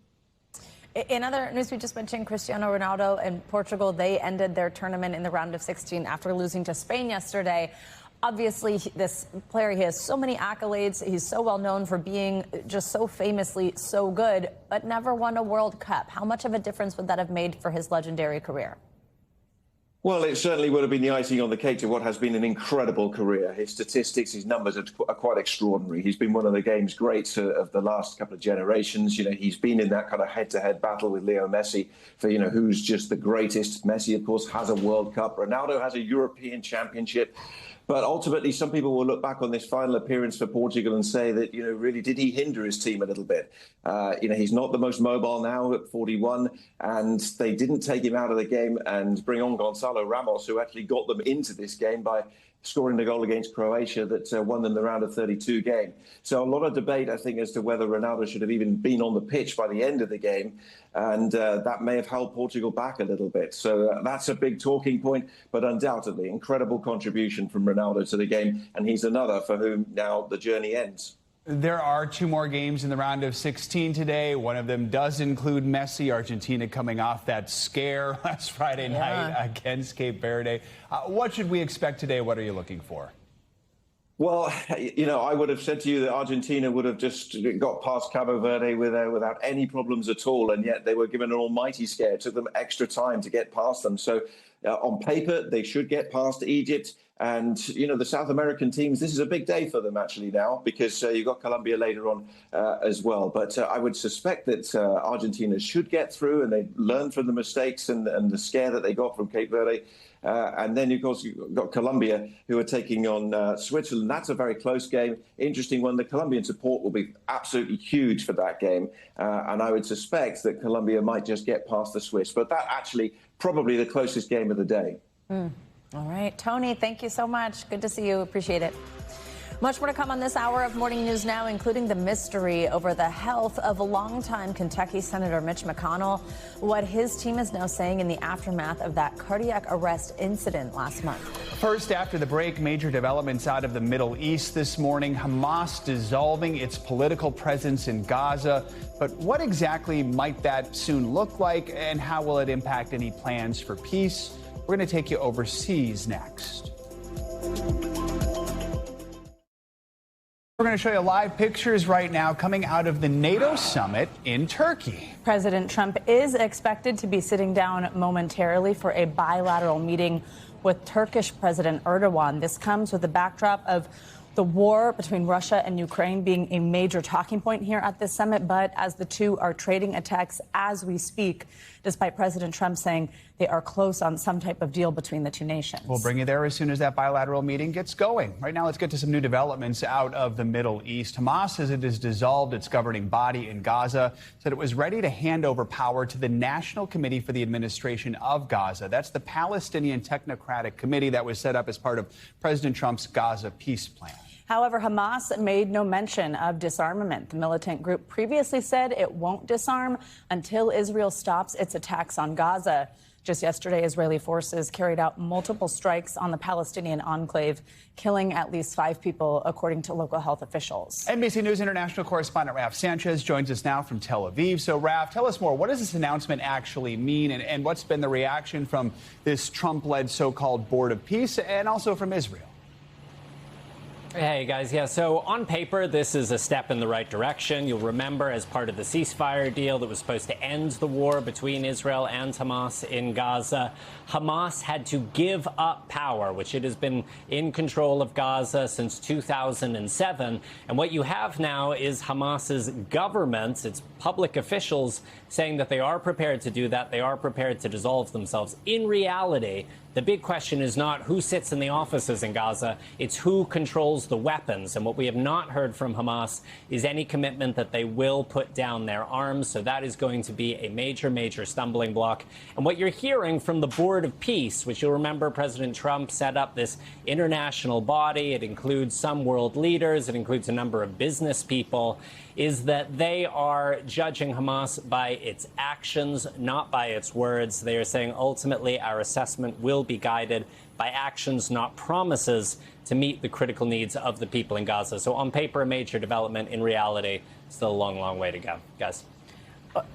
[SPEAKER 1] In other news, we just mentioned Cristiano Ronaldo and Portugal. They ended their tournament in the round of 16 after losing to Spain yesterday. Obviously, this player, he has so many accolades. He's so well known for being just so famously so good, but never won a World Cup. How much of a difference would that have made for his legendary career?
[SPEAKER 23] Well, it certainly would have been the icing on the cake to what has been an incredible career. His statistics, his numbers are quite extraordinary. He's been one of the game's greats of the last couple of generations. You know, he's been in that kind of head-to-head battle with Leo Messi for, you know, who's just the greatest. Messi, of course, has a World Cup. Ronaldo has a European Championship. But ultimately, some people will look back on this final appearance for Portugal and say that, you know, really, did he hinder his team a little bit? You know, he's not the most mobile now at 41, and they didn't take him out of the game and bring on Gonzalo Ramos, who actually got them into this game by scoring the goal against Croatia that won them the round of 32 game. So a lot of debate, I think, as to whether Ronaldo should have even been on the pitch by the end of the game. And that may have held Portugal back a little bit. So that's a big talking point, but undoubtedly incredible contribution from Ronaldo to the game. And he's another for whom now the journey ends.
[SPEAKER 2] There are 2 more games in the round of 16 today. One of them does include Messi. Argentina coming off that scare last Friday night against Cape Verde. What should we expect today? What are you looking for?
[SPEAKER 23] Well, you know, I would have said to you that Argentina would have just got past Cabo Verde without any problems at all, and yet they were given an almighty scare. It took them extra time to get past them. So on paper, they should get past Egypt. And, you know, the South American teams, this is a big day for them actually now, because you've got Colombia later on as well. But I would suspect that Argentina should get through, and they learn from the mistakes and the scare that they got from Cape Verde. And then, of course, you've got Colombia, who are taking on Switzerland. That's a very close game. Interesting one. The Colombian support will be absolutely huge for that game. And I would suspect that Colombia might just get past the Swiss. But that actually probably the closest game of the day.
[SPEAKER 1] All right. Tony, thank you so much. Good to see you. Appreciate it. Much more to come on this hour of Morning News Now, including the mystery over the health of a longtime Kentucky Senator Mitch McConnell, what his team is now saying in the aftermath of that cardiac arrest incident last month.
[SPEAKER 2] First, after the break, major developments out of the Middle East this morning. Hamas dissolving its political presence in Gaza. But what exactly might that soon look like, and how will it impact any plans for peace? We're going to take you overseas next. We're going to show you live pictures right now coming out of the NATO summit in Turkey.
[SPEAKER 3] President Trump is expected to be sitting down momentarily for a bilateral meeting with Turkish President Erdogan. This comes with the backdrop of the war between Russia and Ukraine being a major talking point here at this summit. But as the two are trading attacks as we speak, despite President Trump saying they are close on some type of deal between the two nations.
[SPEAKER 2] We'll bring you there as soon as that bilateral meeting gets going. Right now, let's get to some new developments out of the Middle East. Hamas says it has dissolved its governing body in Gaza, said it was ready to hand over power to the National Committee for the Administration of Gaza. That's the Palestinian Technocratic Committee that was set up as part of President Trump's Gaza peace plan.
[SPEAKER 3] However, Hamas made no mention of disarmament. The militant group previously said it won't disarm until Israel stops its attacks on Gaza. Just yesterday, Israeli forces carried out multiple strikes on the Palestinian enclave, killing at least 5 people, according to local health officials.
[SPEAKER 2] NBC News international correspondent Raf Sanchez joins us now from Tel Aviv. So, Raf, tell us more. What does this announcement actually mean, and what's been the reaction from this Trump-led so-called Board of Peace and also from Israel?
[SPEAKER 4] Hey, guys. Yeah, so on paper, this is a step in the right direction. You'll remember, as part of the ceasefire deal that was supposed to end the war between Israel and Hamas in Gaza, Hamas had to give up power, which it has been in control of Gaza since 2007. And what you have now is Hamas's government, its public officials, saying that they are prepared to do that. They are prepared to dissolve themselves. In reality, the big question is not who sits in the offices in Gaza, it's who controls the weapons. And what we have not heard from Hamas is any commitment that they will put down their arms. So that is going to be a major, major stumbling block. And what you're hearing from the Board of Peace, which you'll remember President Trump set up this international body, it includes some world leaders, it includes a number of business people, is that they are judging Hamas by its actions, not by its words. They are saying ultimately our assessment will be guided by actions, not promises, to meet the critical needs of the people in Gaza. So on paper, a major development. In reality, still a long, long way to go. Guys.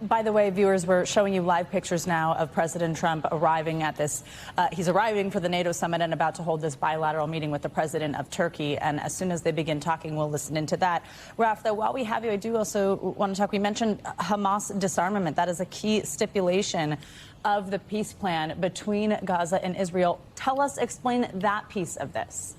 [SPEAKER 3] By the way, viewers, we're showing you live pictures now of President Trump arriving at this. He's arriving for the NATO summit and about to hold this bilateral meeting with the president of Turkey. And as soon as they begin talking, we'll listen into that. Raf, though, while we have you, I do also want to talk. We mentioned Hamas disarmament. That is a key stipulation of the peace plan between Gaza and Israel. Tell us, explain that piece of this.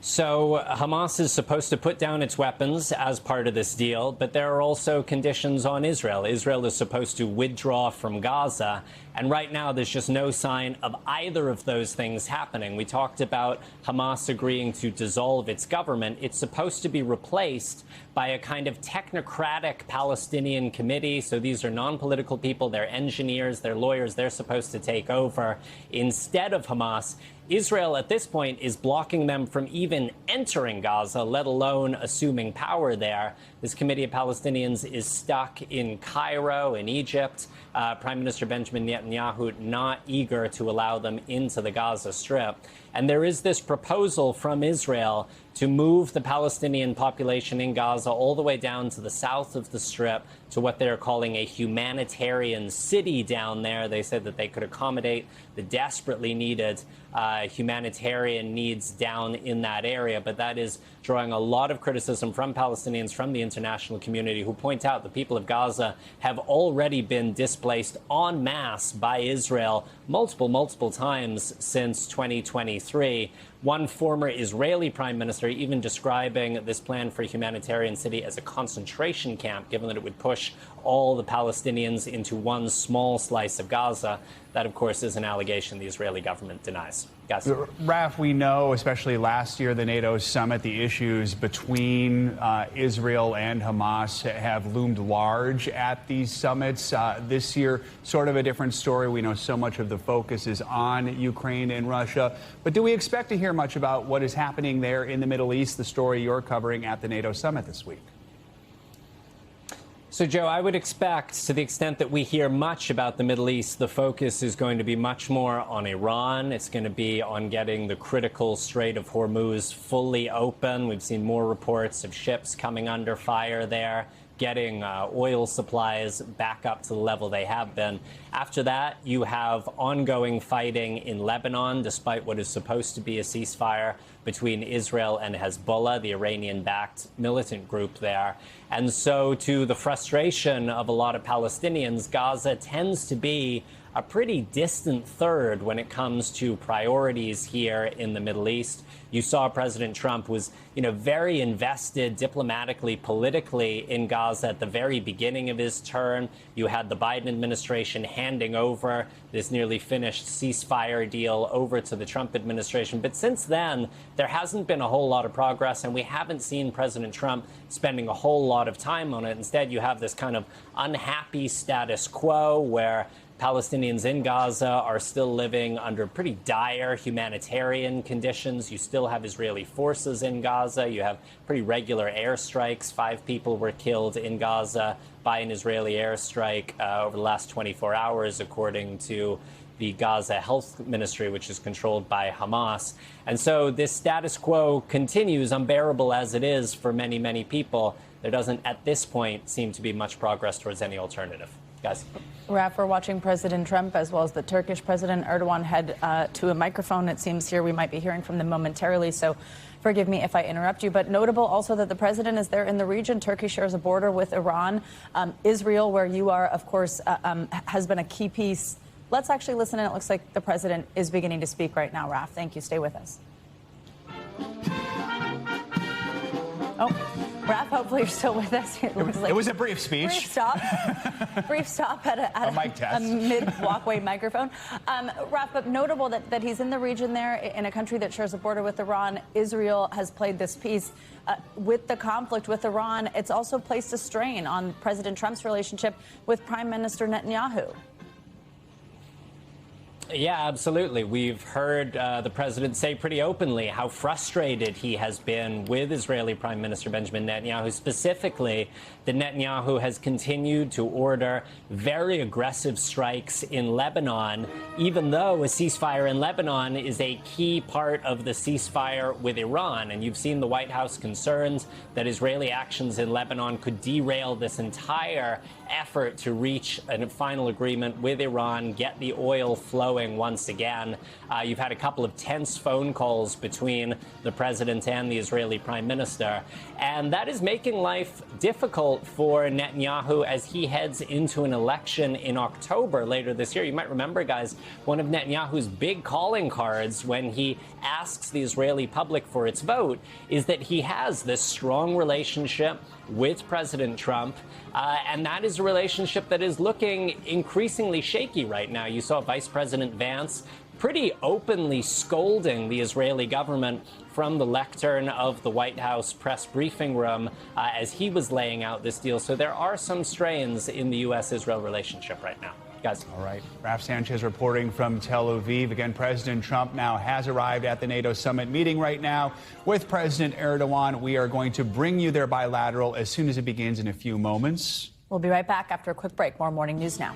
[SPEAKER 4] So Hamas is supposed to put down its weapons as part of this deal, but there are also conditions on Israel. Israel is supposed to withdraw from Gaza, and right now there's just no sign of either of those things happening. We talked about Hamas agreeing to dissolve its government. It's supposed to be replaced by a kind of technocratic Palestinian committee. So these are non-political people, they're engineers, they're lawyers, they're supposed to take over instead of Hamas. Israel at this point is blocking them from even entering Gaza, let alone assuming power there. This committee of Palestinians is stuck in Cairo, in Egypt. Prime Minister Benjamin Netanyahu not eager to allow them into the Gaza Strip. And there is this proposal from Israel to move the Palestinian population in Gaza all the way down to the south of the Strip to what they're calling a humanitarian city down there. They said that they could accommodate the desperately needed humanitarian needs down in that area. But that is drawing a lot of criticism from Palestinians, from the international community, who point out the people of Gaza have already been displaced en masse by Israel multiple times since 2023. One former Israeli prime minister even describing this plan for a humanitarian city as a concentration camp, given that it would push all the Palestinians into one small slice of Gaza. That, of course, is an allegation the Israeli government denies. Guys.
[SPEAKER 2] Raf, we know, especially last year, the NATO summit, the issues between Israel and Hamas have loomed large at these summits. This year, sort of a different story. We know so much of the focus is on Ukraine and Russia. But do we expect to hear much about what is happening there in the Middle East, the story you're covering at the NATO summit this week?
[SPEAKER 4] So, Joe, I would expect, to the extent that we hear much about the Middle East, the focus is going to be much more on Iran. It's going to be on getting the critical Strait of Hormuz fully open. We've seen more reports of ships coming under fire there, getting oil supplies back up to the level they have been. After that, you have ongoing fighting in Lebanon, despite what is supposed to be a ceasefire between Israel and Hezbollah, the Iranian-backed militant group there. And so, to the frustration of a lot of Palestinians, Gaza tends to be a pretty distant third when it comes to priorities here in the Middle East. You saw President Trump was, very invested diplomatically, politically in Gaza at the very beginning of his term. You had the Biden administration handing over this nearly finished ceasefire deal over to the Trump administration. But since then, there hasn't been a whole lot of progress, and we haven't seen President Trump spending a whole lot of time on it. Instead, you have this kind of unhappy status quo where Palestinians in Gaza are still living under pretty dire humanitarian conditions. You still have Israeli forces in Gaza. You have pretty regular airstrikes. 5 people were killed in Gaza by an Israeli airstrike over the last 24 hours, according to the Gaza Health Ministry, which is controlled by Hamas. And so this status quo continues, unbearable as it is for many, many people. There doesn't, at this point, seem to be much progress towards any alternative. Guys.
[SPEAKER 3] Raf, we're watching President Trump as well as the Turkish President Erdogan head to a microphone. It seems here we might be hearing from them momentarily, so forgive me if I interrupt you. But notable also that the president is there in the region. Turkey shares a border with Iran. Israel, where you are, of course, has been a key piece. Let's actually listen, and it looks like the president is beginning to speak right now. Raf, thank you. Stay with us. Oh. Raf, hopefully you're still with us.
[SPEAKER 2] It was a brief speech.
[SPEAKER 3] Brief stop at a mic test. A mid-walkway microphone. Raf, but notable that he's in the region there, in a country that shares a border with Iran. Israel has played this piece. With the conflict with Iran, it's also placed a strain on President Trump's relationship with Prime Minister Netanyahu.
[SPEAKER 4] Yeah, absolutely. We've heard the president say pretty openly how frustrated he has been with Israeli Prime Minister Benjamin Netanyahu. Specifically, that Netanyahu has continued to order very aggressive strikes in Lebanon, even though a ceasefire in Lebanon is a key part of the ceasefire with Iran. And you've seen the White House concerns that Israeli actions in Lebanon could derail this entire effort to reach a final agreement with Iran, get the oil flowing once again. You've had a couple of tense phone calls between the president and the Israeli prime minister, and that is making life difficult for Netanyahu as he heads into an election in October later this year. You might remember, guys, one of Netanyahu's big calling cards when he asks the Israeli public for its vote is that he has this strong relationship with President Trump, and that is a relationship that is looking increasingly shaky right now. You saw Vice President Vance pretty openly scolding the Israeli government from the lectern of the White House press briefing room as he was laying out this deal. So there are some strains in the U.S.-Israel relationship right now. Guys.
[SPEAKER 2] All right. Raf Sanchez reporting from Tel Aviv. Again, President Trump now has arrived at the NATO summit meeting right now with President Erdogan. We are going to bring you their bilateral as soon as it begins in a few moments.
[SPEAKER 1] We'll be right back after a quick break. More Morning News Now.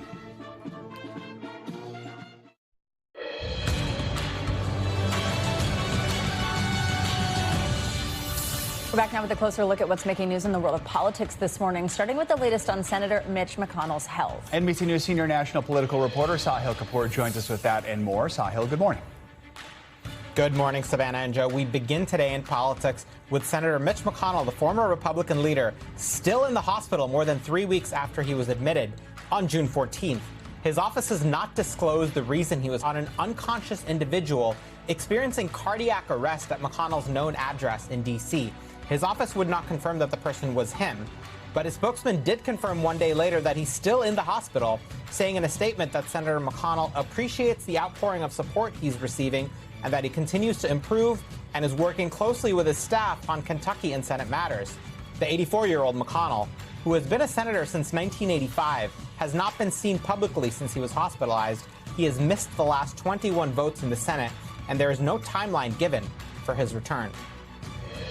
[SPEAKER 1] We're back now with a closer look at what's making news in the world of politics this morning, starting with the latest on Senator Mitch McConnell's health.
[SPEAKER 2] NBC News senior national political reporter Sahil Kapoor joins us with that and more. Sahil, good morning.
[SPEAKER 5] Good morning, Savannah and Joe. We begin today in politics with Senator Mitch McConnell, the former Republican leader, still in the hospital more than 3 weeks after he was admitted on June 14th. His office has not disclosed the reason he was on an unconscious individual experiencing cardiac arrest at McConnell's known address in D.C. His office would not confirm that the person was him, but his spokesman did confirm 1 day later that he's still in the hospital, saying in a statement that Senator McConnell appreciates the outpouring of support he's receiving and that he continues to improve and is working closely with his staff on Kentucky and Senate matters. The 84-year-old McConnell, who has been a senator since 1985, has not been seen publicly since he was hospitalized. He has missed the last 21 votes in the Senate, and there is no timeline given for his return.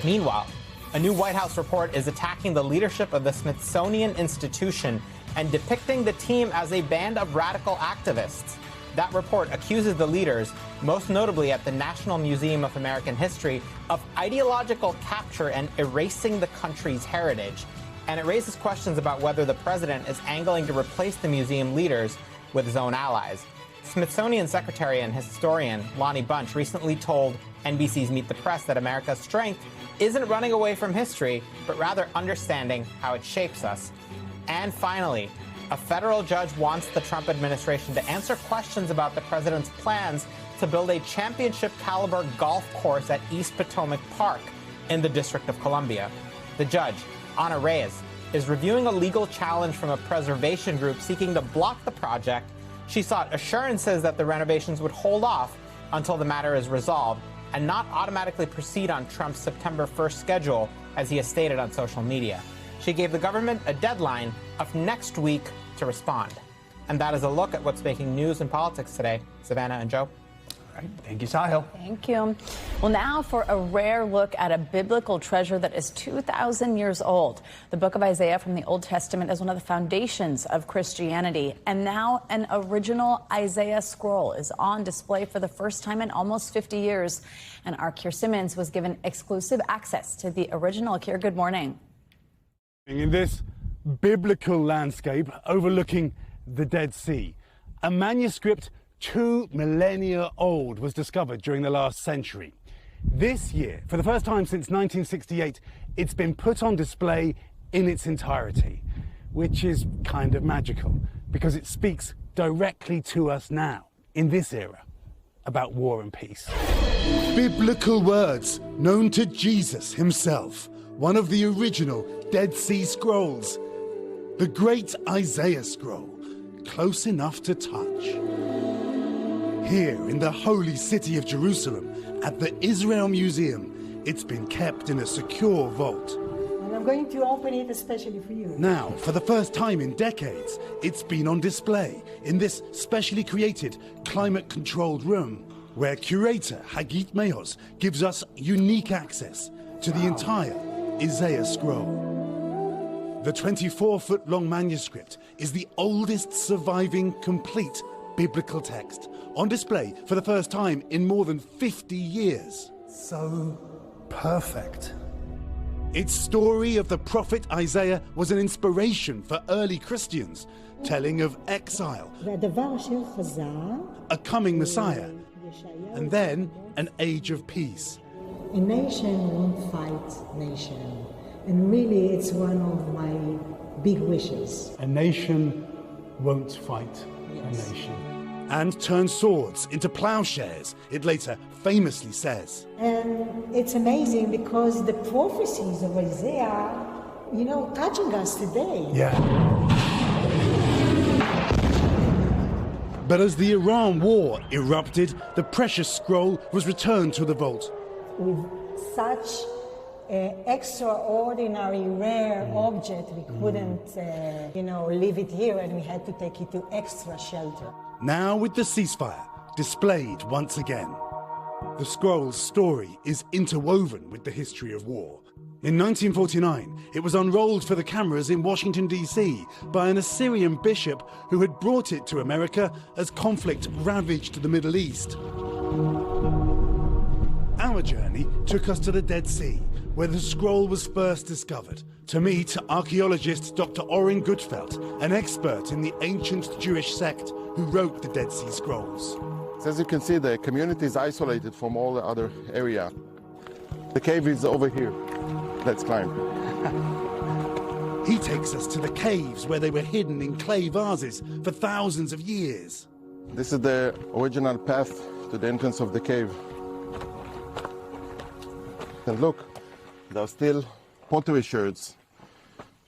[SPEAKER 5] Meanwhile, a new White House report is attacking the leadership of the Smithsonian Institution and depicting the team as a band of radical activists. That report accuses the leaders, most notably at the National Museum of American History, of ideological capture and erasing the country's heritage. And it raises questions about whether the president is angling to replace the museum leaders with his own allies. Smithsonian Secretary and historian Lonnie Bunch recently told NBC's Meet the Press that America's strength isn't running away from history, but rather understanding how it shapes us. And finally, a federal judge wants the Trump administration to answer questions about the president's plans to build a championship-caliber golf course at East Potomac Park in the District of Columbia. The judge, Ana Reyes, is reviewing a legal challenge from a preservation group seeking to block the project. She sought assurances that the renovations would hold off until the matter is resolved and not automatically proceed on Trump's September 1st schedule, as he has stated on social media. She gave the government a deadline of next week to respond. And that is a look at what's making news in politics today. Savannah and Joe.
[SPEAKER 2] All right. Thank you, Sahil.
[SPEAKER 1] Thank you. Well, now for a rare look at a biblical treasure that is 2,000 years old. The book of Isaiah from the Old Testament is one of the foundations of Christianity. And now an original Isaiah scroll is on display for the first time in almost 50 years. And our Keir Simmons was given exclusive access to the original. Keir, good morning.
[SPEAKER 7] In this biblical landscape overlooking the Dead Sea, a manuscript 2 millennia old was discovered during the last century. This year, for the first time since 1968, it's been put on display in its entirety, which is kind of magical because it speaks directly to us now, in this era, about war and peace.
[SPEAKER 9] Biblical words known to Jesus himself, one of the original Dead Sea Scrolls, the great Isaiah scroll, close enough to touch. Here in the holy city of Jerusalem, at the Israel Museum, it's been kept in a secure vault.
[SPEAKER 10] I'm going to open it especially for you.
[SPEAKER 9] Now, for the first time in decades, it's been on display in this specially created, climate-controlled room, where curator Hagit Meyos gives us unique access to the entire Isaiah scroll. The 24-foot-long manuscript is the oldest surviving complete biblical text, on display for the first time in more than 50 years. So perfect. Its story of the prophet Isaiah was an inspiration for early Christians, telling of exile, a coming Messiah, and then an age of peace.
[SPEAKER 10] A nation won't fight nation. And really, it's one of my big wishes.
[SPEAKER 9] A nation won't fight a nation. And turn swords into plowshares, it later famously says.
[SPEAKER 10] And it's amazing because the prophecies of Isaiah are, touching us today.
[SPEAKER 9] Yeah. But as the Iran war erupted, the precious scroll was returned to the vault.
[SPEAKER 10] With such an extraordinary, rare object, we couldn't, leave it here, and we had to take it to extra shelter.
[SPEAKER 9] Now with the ceasefire displayed once again, the scroll's story is interwoven with the history of war. In 1949, it was unrolled for the cameras in Washington, D.C. by an Assyrian bishop who had brought it to America as conflict ravaged the Middle East. Our journey took us to the Dead Sea, where the scroll was first discovered, to meet archaeologist Dr. Oren Gutfeld, an expert in the ancient Jewish sect who wrote the Dead Sea Scrolls.
[SPEAKER 11] So as you can see, the community is isolated from all the other area. The cave is over here. Let's climb.
[SPEAKER 9] He takes us to the caves where they were hidden in clay vases for thousands of years.
[SPEAKER 11] This is the original path to the entrance of the cave. And look, there are still pottery sherds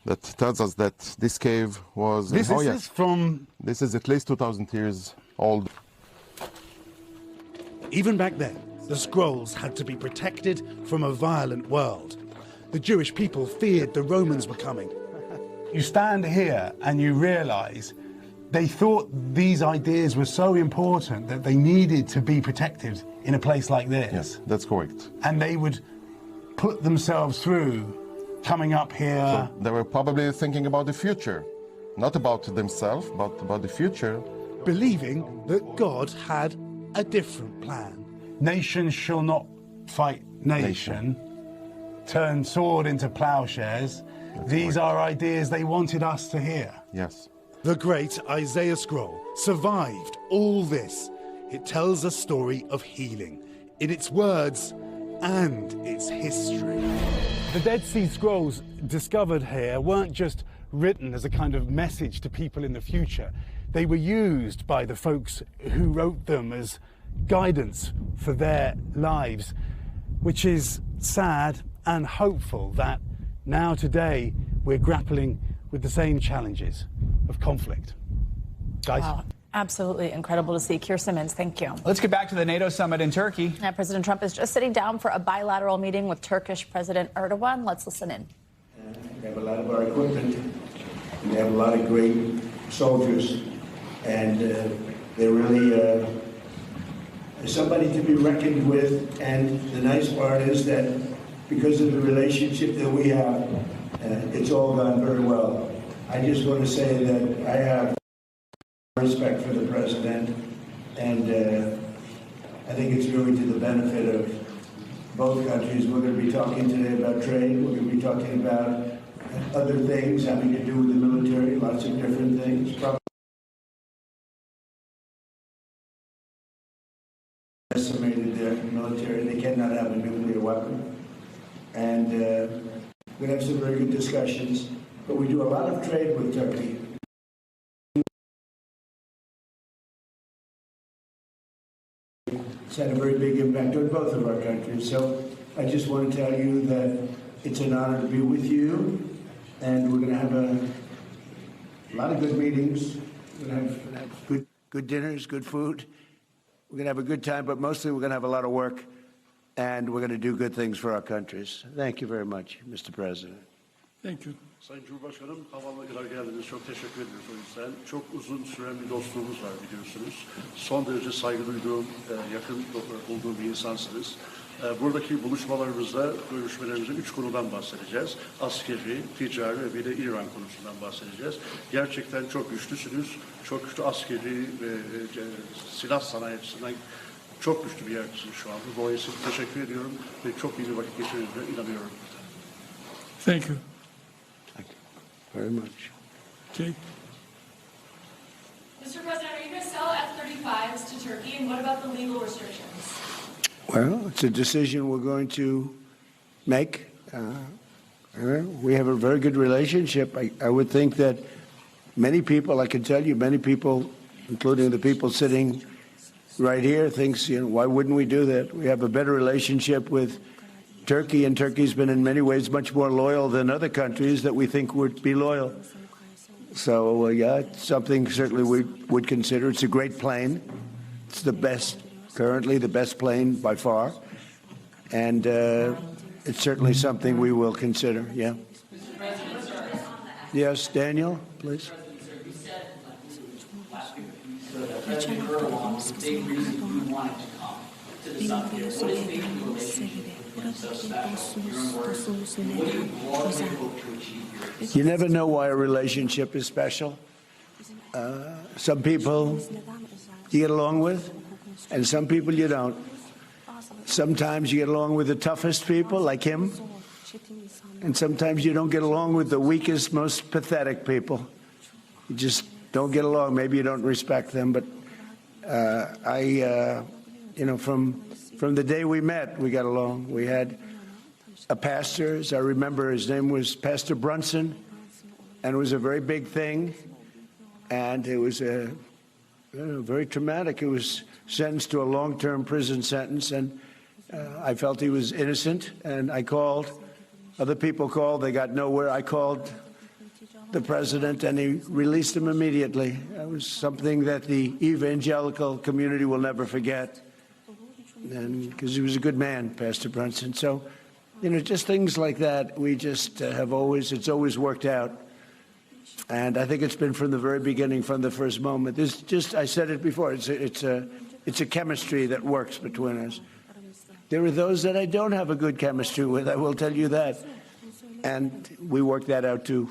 [SPEAKER 11] that tells us that this cave was...
[SPEAKER 9] This is from...
[SPEAKER 11] This is at least 2,000 years old.
[SPEAKER 9] Even back then, the scrolls had to be protected from a violent world. The Jewish people feared the Romans were coming. You stand here and you realize they thought these ideas were so important that they needed to be protected in a place like this.
[SPEAKER 11] Yes, that's correct.
[SPEAKER 9] And they would put themselves through coming up here.
[SPEAKER 11] So they were probably thinking about the future, not about themselves, but about the future.
[SPEAKER 9] Believing that God had a different plan. Nation shall not fight nation. Turn sword into plowshares. These are ideas they wanted us to hear.
[SPEAKER 11] Yes.
[SPEAKER 9] The great Isaiah scroll survived all this. It tells a story of healing in its words and its history. The Dead Sea Scrolls discovered here weren't just written as a kind of message to people in the future. They were used by the folks who wrote them as guidance for their lives, which is sad and hopeful that now today we're grappling with the same challenges of conflict. Guys?
[SPEAKER 3] Wow. Absolutely incredible to see. Keir Simmons, thank you.
[SPEAKER 2] Let's get back to the NATO summit in Turkey.
[SPEAKER 3] President Trump is just sitting down for a bilateral meeting with Turkish President Erdogan. Let's listen in.
[SPEAKER 16] We have a lot of our equipment. We have a lot of great soldiers, and they're really somebody to be reckoned with. And the nice part is that because of the relationship that we have, it's all gone very well. I just want to say that I have respect for the president, and I think it's really to the benefit of both countries. We're going to be talking today about trade. We're going to be talking about other things having to do with the military, lots of different things. Probably estimated their military. They cannot have a nuclear weapon. And we're going to have some very good discussions. But we do a lot of trade with Turkey. It's had a very big impact on both of our countries. So I just want to tell you that it's an honor to be with you. And we're going to have a lot of good meetings. We're going to have good dinners, good food. We're going to have a good time, but mostly we're going to have a lot of work. And we're going to do good things for our countries. Thank you very much, Mr. President.
[SPEAKER 8] Thank you.
[SPEAKER 14] Sayın Cumhurbaşkanım, havaalanına kadar geldiniz. Çok teşekkür ediyoruz o yüzden. Çok uzun süren bir dostluğumuz var biliyorsunuz. Son derece saygı duyduğum, yakın bulduğum bir insansınız. Buradaki buluşmalarımızda, görüşmelerimizde 3 konudan bahsedeceğiz. Askeri, ticari ve bir de İran konusundan bahsedeceğiz. Gerçekten çok güçlüsünüz. Çok güçlü askeri ve silah sanayi açısından çok güçlü bir yerdesiniz şu anda. Dolayısıyla teşekkür ediyorum ve çok iyi bir vakit geçirdiğinize inanıyorum.
[SPEAKER 8] Thank you.
[SPEAKER 14] Very much.
[SPEAKER 8] Okay.
[SPEAKER 19] Mr. President, are you going to sell F-35s to Turkey, and what about the legal restrictions?
[SPEAKER 16] Well, it's a decision we're going to make. We have a very good relationship. I would think that many people, I can tell you, many people, including the people sitting right here, thinks, why wouldn't we do that? We have a better relationship with Turkey, and Turkey's been in many ways much more loyal than other countries that we think would be loyal. So, yeah, it's something certainly we would consider. It's a great plane. It's the best, currently the best plane by far. And it's certainly something we will consider, yeah. Yes, Daniel, please. You never know why a relationship is special. Some people you get along with, and some people you don't. Sometimes you get along with the toughest people, like him, and sometimes you don't get along with the weakest, most pathetic people. You just don't get along. Maybe you don't respect them, but from the day we met, we got along. We had a pastor, as I remember, his name was Pastor Brunson, and it was a very big thing, and it was very traumatic. He was sentenced to a long-term prison sentence, and I felt he was innocent, and I called. Other people called. They got nowhere. I called the president, and he released him immediately. It was something that the evangelical community will never forget, and because he was a good man, Pastor Brunson. So, just things like that. We just it's always worked out. And I think it's been from the very beginning, from the first moment. I said it before, it's a chemistry that works between us. There are those that I don't have a good chemistry with, I will tell you that. And we work that out too.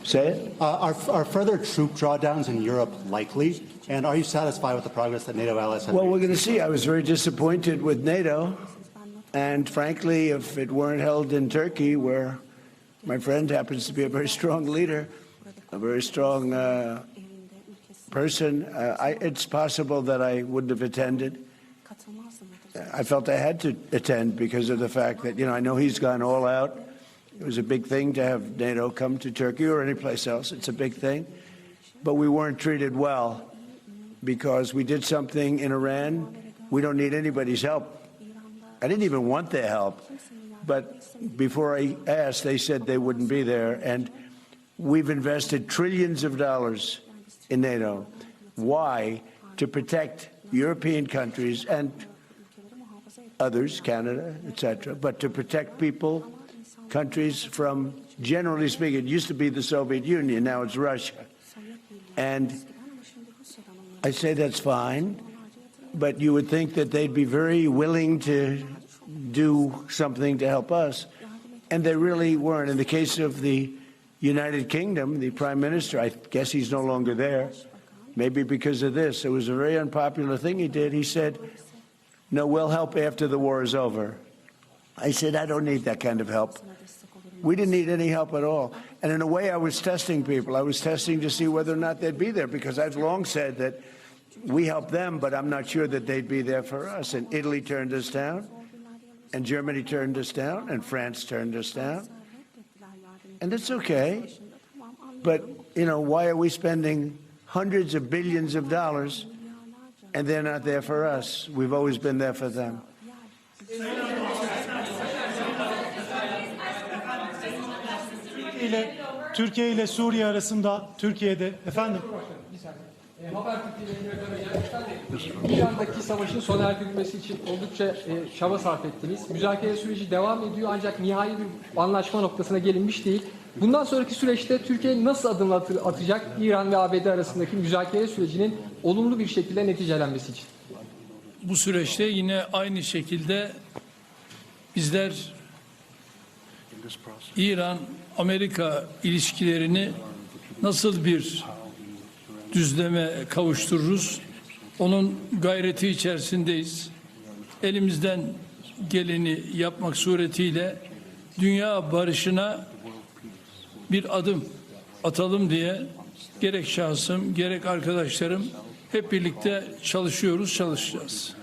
[SPEAKER 16] Say it?
[SPEAKER 24] Are further troop drawdowns in Europe likely? And are you satisfied with the progress that NATO allies have made?
[SPEAKER 16] Well, we're going to see. I was very disappointed with NATO. And frankly, if it weren't held in Turkey, where my friend happens to be a very strong leader, a very strong person, it's possible that I wouldn't have attended. I felt I had to attend because of the fact that, I know he's gone all out. It was a big thing to have NATO come to Turkey or any place else. It's a big thing. But we weren't treated well because we did something in Iran. We don't need anybody's help. I didn't even want their help. But before I asked, they said they wouldn't be there. And we've invested trillions of dollars in NATO. Why? To protect European countries and others, Canada, etc., but to protect people, countries from, generally speaking, it used to be the Soviet Union, now it's Russia. And I say that's fine, but you would think that they'd be very willing to do something to help us, and they really weren't. In the case of the United Kingdom, the Prime Minister, I guess he's no longer there, maybe because of this. It was a very unpopular thing he did. He said, no, we'll help after the war is over. I said, I don't need that kind of help. We didn't need any help at all. And in a way, I was testing people. I was testing to see whether or not they'd be there, because I've long said that we help them, but I'm not sure that they'd be there for us. And Italy turned us down, and Germany turned us down, and France turned us down. And it's okay. But, why are we spending hundreds of billions of dollars and they're not there for us? We've always been there for them.
[SPEAKER 24] Türkiye ile Suriye arasında Türkiye'de efendim
[SPEAKER 8] İran'daki savaşın sona erdirilmesi için oldukça çaba sarf ettiniz. Müzakere süreci devam ediyor ancak nihai bir anlaşma noktasına gelinmiş değil. Bundan sonraki süreçte Türkiye nasıl adım atacak İran ve ABD arasındaki müzakere sürecinin olumlu bir şekilde neticelenmesi için?
[SPEAKER 12] Bu süreçte yine aynı şekilde bizler İran-Amerika ilişkilerini nasıl bir düzleme kavuştururuz? Onun gayreti içerisindeyiz. Elimizden geleni yapmak suretiyle dünya barışına bir adım atalım diye gerek şahsım gerek arkadaşlarım hep birlikte çalışacağız.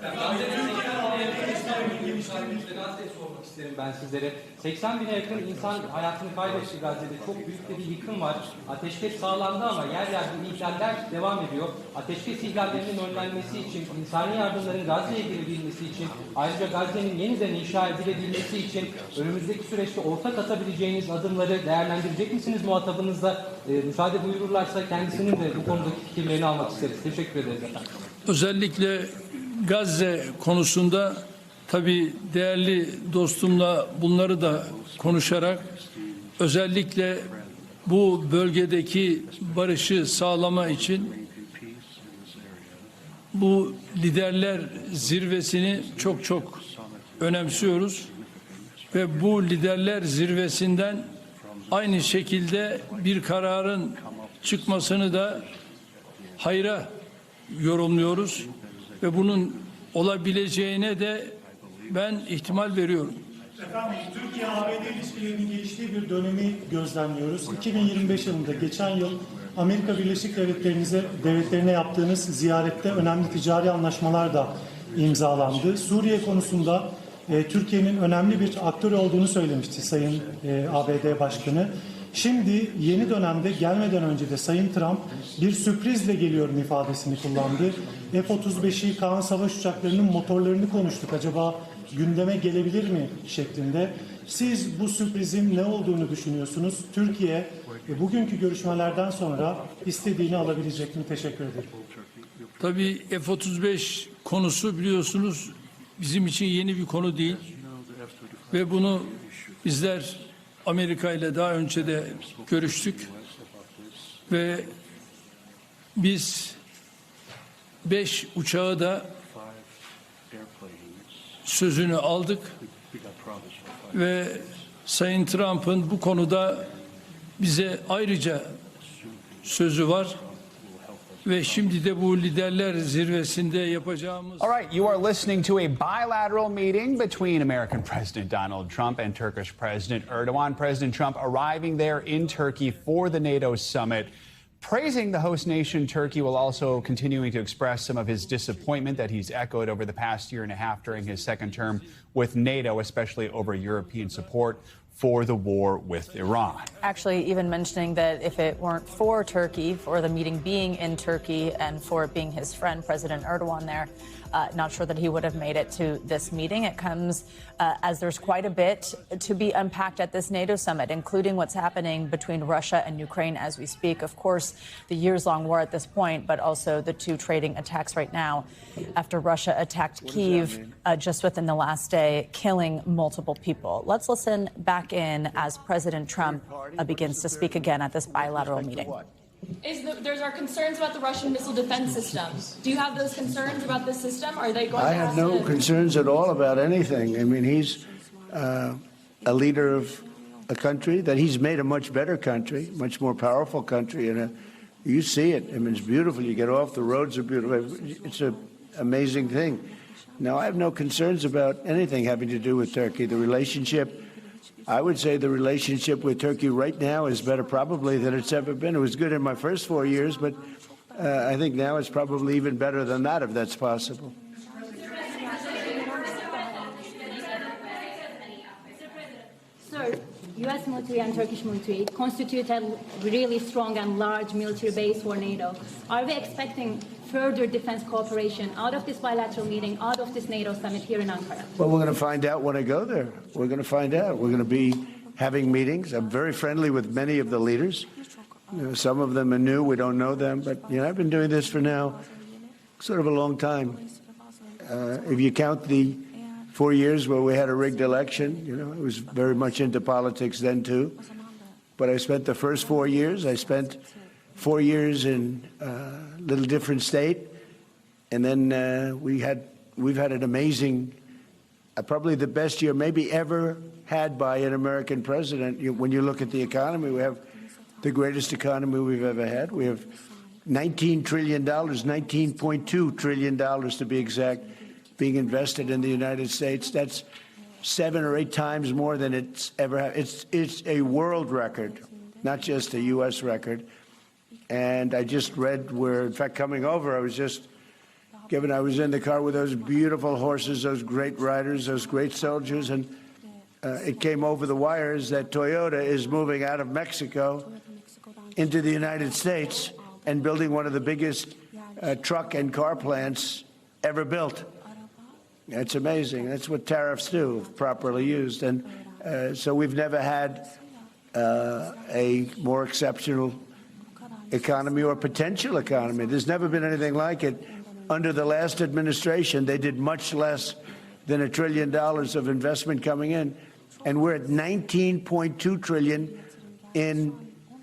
[SPEAKER 13] Ben sizlere 80 bine yakın insan hayatını kaybetti Gazze'de. Çok büyük bir yıkım var. Ateşkes sağlandı ama yer yer ihlaller devam ediyor. Ateşkes ihlallerinin önlenmesi için, insani yardımların Gazze'ye girebilmesi için, ayrıca Gazze'nin yeniden inşa edilebilmesi için önümüzdeki süreçte ortak atabileceğiniz adımları değerlendirecek misiniz muhatabınızla? Müsaade buyururlarsa kendisinin de bu konudaki fikirlerini almak isteriz. Teşekkür ederiz efendim.
[SPEAKER 12] Özellikle Gazze konusunda tabii değerli dostumla bunları da konuşarak özellikle bu bölgedeki barışı sağlama için bu liderler zirvesini çok önemsiyoruz ve bu liderler zirvesinden aynı şekilde bir kararın çıkmasını da hayra yorumluyoruz ve bunun olabileceğine de ben ihtimal veriyorum.
[SPEAKER 15] Efendim, Türkiye-ABD ilişkilerinin geliştiği bir dönemi gözlemliyoruz. 2025 yılında geçen yıl Amerika Birleşik Devletleri'ne yaptığınız ziyarette önemli ticari anlaşmalar da imzalandı. Suriye konusunda Türkiye'nin önemli bir aktör olduğunu söylemişti Sayın ABD Başkanı. Şimdi yeni dönemde gelmeden önce de Sayın Trump bir sürprizle geliyorum ifadesini kullandı. F-35'i, Kaan savaş uçaklarının motorlarını konuştuk. Acaba gündeme gelebilir mi şeklinde. Siz bu sürprizin ne olduğunu düşünüyorsunuz? Türkiye bugünkü görüşmelerden sonra istediğini alabilecek mi? Teşekkür ederim.
[SPEAKER 12] Tabii F-35 konusu biliyorsunuz bizim için yeni bir konu değil. Ve bunu bizler Amerika ile daha önce de görüştük. Ve biz 5 uçağı da sözünü aldık ve Sayın Trump'ın bu konuda bize ayrıca sözü var ve şimdi de bu liderler zirvesinde yapacağımız...
[SPEAKER 2] All right, you are listening to a bilateral meeting between American President Donald Trump and Turkish President Erdogan. President Trump arriving there in Turkey for the NATO summit. Praising the host nation, Turkey, while also continuing to express some of his disappointment that he's echoed over the past year and a half during his second term with NATO, especially over European support for the war with Iran.
[SPEAKER 3] Actually, even mentioning that if it weren't for Turkey, for the meeting being in Turkey and for it being his friend, President Erdogan there, not sure that he would have made it to this meeting. It comes as there's quite a bit to be unpacked at this NATO summit, including what's happening between Russia and Ukraine as we speak. Of course, the years-long war at this point, but also the two trading attacks right now after Russia attacked Kyiv just within the last day, killing multiple people. Let's listen back in as President Trump begins to speak again at this bilateral meeting.
[SPEAKER 19] There's our concerns about the Russian missile defense system. Do you have those concerns about this system? Are they going
[SPEAKER 16] I
[SPEAKER 19] to
[SPEAKER 16] have no concerns at all about anything. I mean, he's a leader of a country that he's made a much better country, much more powerful country. And you see it. I mean, it's beautiful. You get off, the roads are beautiful. It's an amazing thing. Now, I have no concerns about anything having to do with Turkey. The relationship, I would say the relationship with Turkey right now is better probably than it's ever been. It was good in my first 4 years, but I think now it's probably even better than that, if that's possible.
[SPEAKER 17] Sir, U.S. military and Turkish military constitute a really strong and large military base for NATO. Are we expecting further defense cooperation out of this bilateral meeting, out of this NATO summit here in Ankara?
[SPEAKER 16] Well, we're going to find out when I go there. We're going to find out. We're going to be having meetings. I'm very friendly with many of the leaders. You know, some of them are new. We don't know them. But, you know, I've been doing this for now sort of a long time. If you count the 4 years where we had a rigged election, you know, I was very much into politics then, too. But I spent the first 4 years. I spent 4 years in a little different state. And then we've had an amazing, probably the best year maybe ever had by an American president. When you look at the economy, we have the greatest economy we've ever had. We have $19 trillion, $19.2 trillion to be exact, being invested in the United States. That's 7 or 8 times more than it's ever had. It's a world record, not just a U.S. record. And I just read where, in fact, coming over, I was in the car with those beautiful horses, those great riders, those great soldiers, and it came over the wires that Toyota is moving out of Mexico into the United States and building one of the biggest truck and car plants ever built. It's amazing. That's what tariffs do, if properly used. And so we've never had a more exceptional economy or potential economy. There's never been anything like it. Under the last administration, they did much less than $1 trillion of investment coming in. And we're at $19.2 trillion in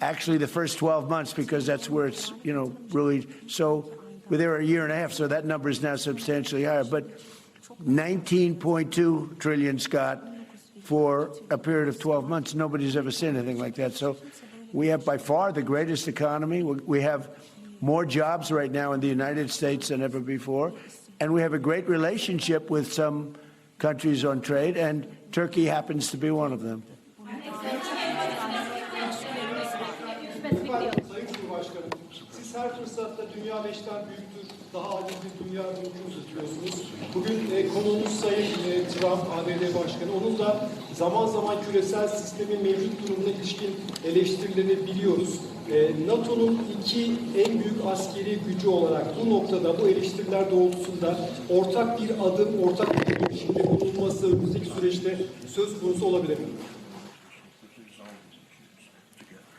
[SPEAKER 16] actually the first 12 months, because that's where it's, you know, really, so we're there a year and a half, so that number is now substantially higher. But 19.2 trillion, Scott, for a period of 12 months. Nobody's ever seen anything like that. So we have by far the greatest economy. We have more jobs right now in the United States than ever before. And we have a great relationship with some countries on trade, and Turkey happens to be one of them.
[SPEAKER 15] Siz her fırsatta dünya 5'ten büyüktür, daha adil bir dünya mümkün tutuyorsunuz. Bugün konuğumuz Sayın Trump, ABD Başkanı. Onun da zaman zaman küresel sistemin mevcut durumuna ilişkin eleştirilerini biliyoruz. NATO'nun 2 en büyük askeri gücü olarak bu noktada, bu eleştiriler doğrultusunda ortak bir adım, ortak bir girişimde bulunması önümüzdeki süreçte söz konusu olabilir mi?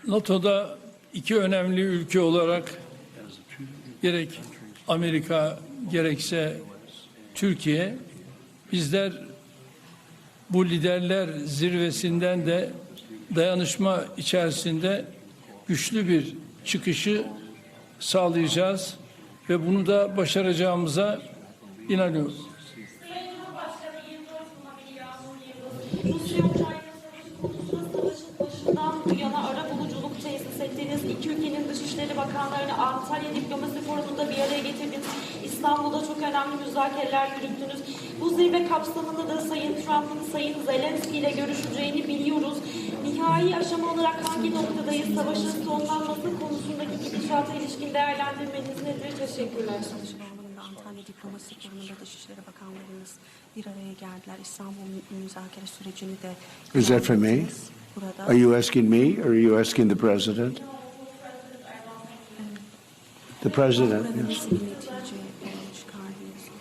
[SPEAKER 12] NATO'da 2 önemli ülke olarak gerek Amerika gerekse Türkiye, bizler bu liderler zirvesinden de dayanışma içerisinde güçlü bir çıkışı sağlayacağız ve bunu da başaracağımıza inanıyorum.
[SPEAKER 19] Bu yana arabuluculuk tesis ettiğiniz, 2 ülkenin Dışişleri Bakanlarını Antalya Diplomasi Forumu'nda bir araya getirdiniz. İstanbul'da çok önemli müzakereler yürüttünüz. Bu zirve kapsamında da Sayın Trump'ın Sayın Zelenski ile görüşeceğini biliyoruz. Nihai aşama olarak hangi noktadayız? Savaşın sonlanması konusundaki gidişata ilişkin değerlendirmeniz nedir? Teşekkürler.
[SPEAKER 6] Antalya Diplomasi Forumu'nda Dışişleri Bakanlarımız bir araya geldiler. İstanbul müzakere sürecini de...
[SPEAKER 16] Is that for me? Are you asking me, or are you asking the president? The president, yes.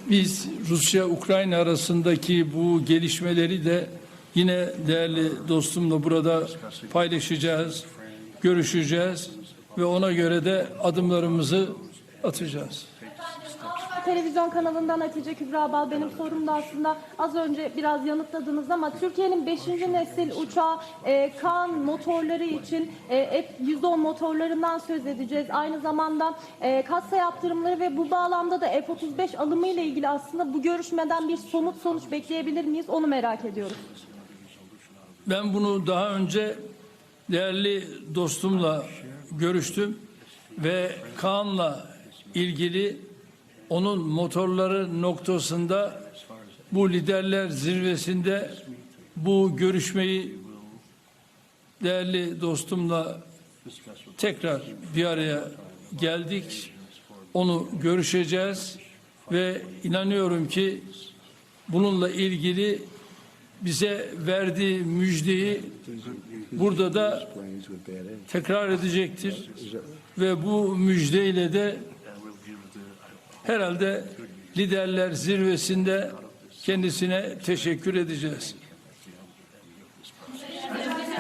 [SPEAKER 12] Biz Rusya-Ukrayna arasındaki bu gelişmeleri de yine değerli dostumla burada paylaşacağız, görüşeceğiz ve ona göre de adımlarımızı atacağız.
[SPEAKER 20] Televizyon kanalından Hatice Kübra Bal, benim sorum da aslında az önce biraz yanıtladınız ama Türkiye'nin 5. nesil uçağı Kaan motorları için F-110 motorlarından söz edeceğiz. Aynı zamanda kassa yaptırımları ve bu bağlamda da F-35 alımı ile ilgili aslında bu görüşmeden bir somut sonuç bekleyebilir miyiz? Onu merak ediyoruz.
[SPEAKER 12] Ben bunu daha önce değerli dostumla görüştüm ve Kaan'la ilgili onun motorları noktasında bu liderler zirvesinde bu görüşmeyi değerli dostumla tekrar bir araya geldik. Onu görüşeceğiz ve inanıyorum ki bununla ilgili bize verdiği müjdeyi burada da tekrar edecektir ve bu müjdeyle de herhalde liderler zirvesinde kendisine teşekkür edeceğiz.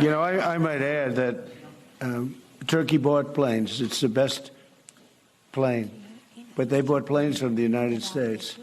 [SPEAKER 16] You know, I might add that Turkey bought planes. It's the best plane. But they bought planes from the United States.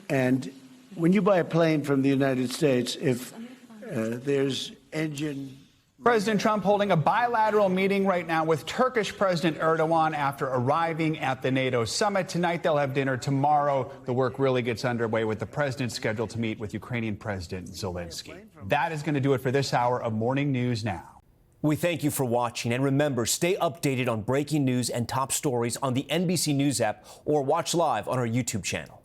[SPEAKER 16] And when you buy a plane from the United States, if there's engine...
[SPEAKER 2] President Trump holding a bilateral meeting right now with Turkish President Erdogan after arriving at the NATO summit. Tonight, they'll have dinner. Tomorrow, the work really gets underway with the president scheduled to meet with Ukrainian President Zelensky. That is going to do it for this hour of Morning News Now.
[SPEAKER 18] We thank you for watching, and remember, stay updated on breaking news and top stories on the NBC News app or watch live on our YouTube channel.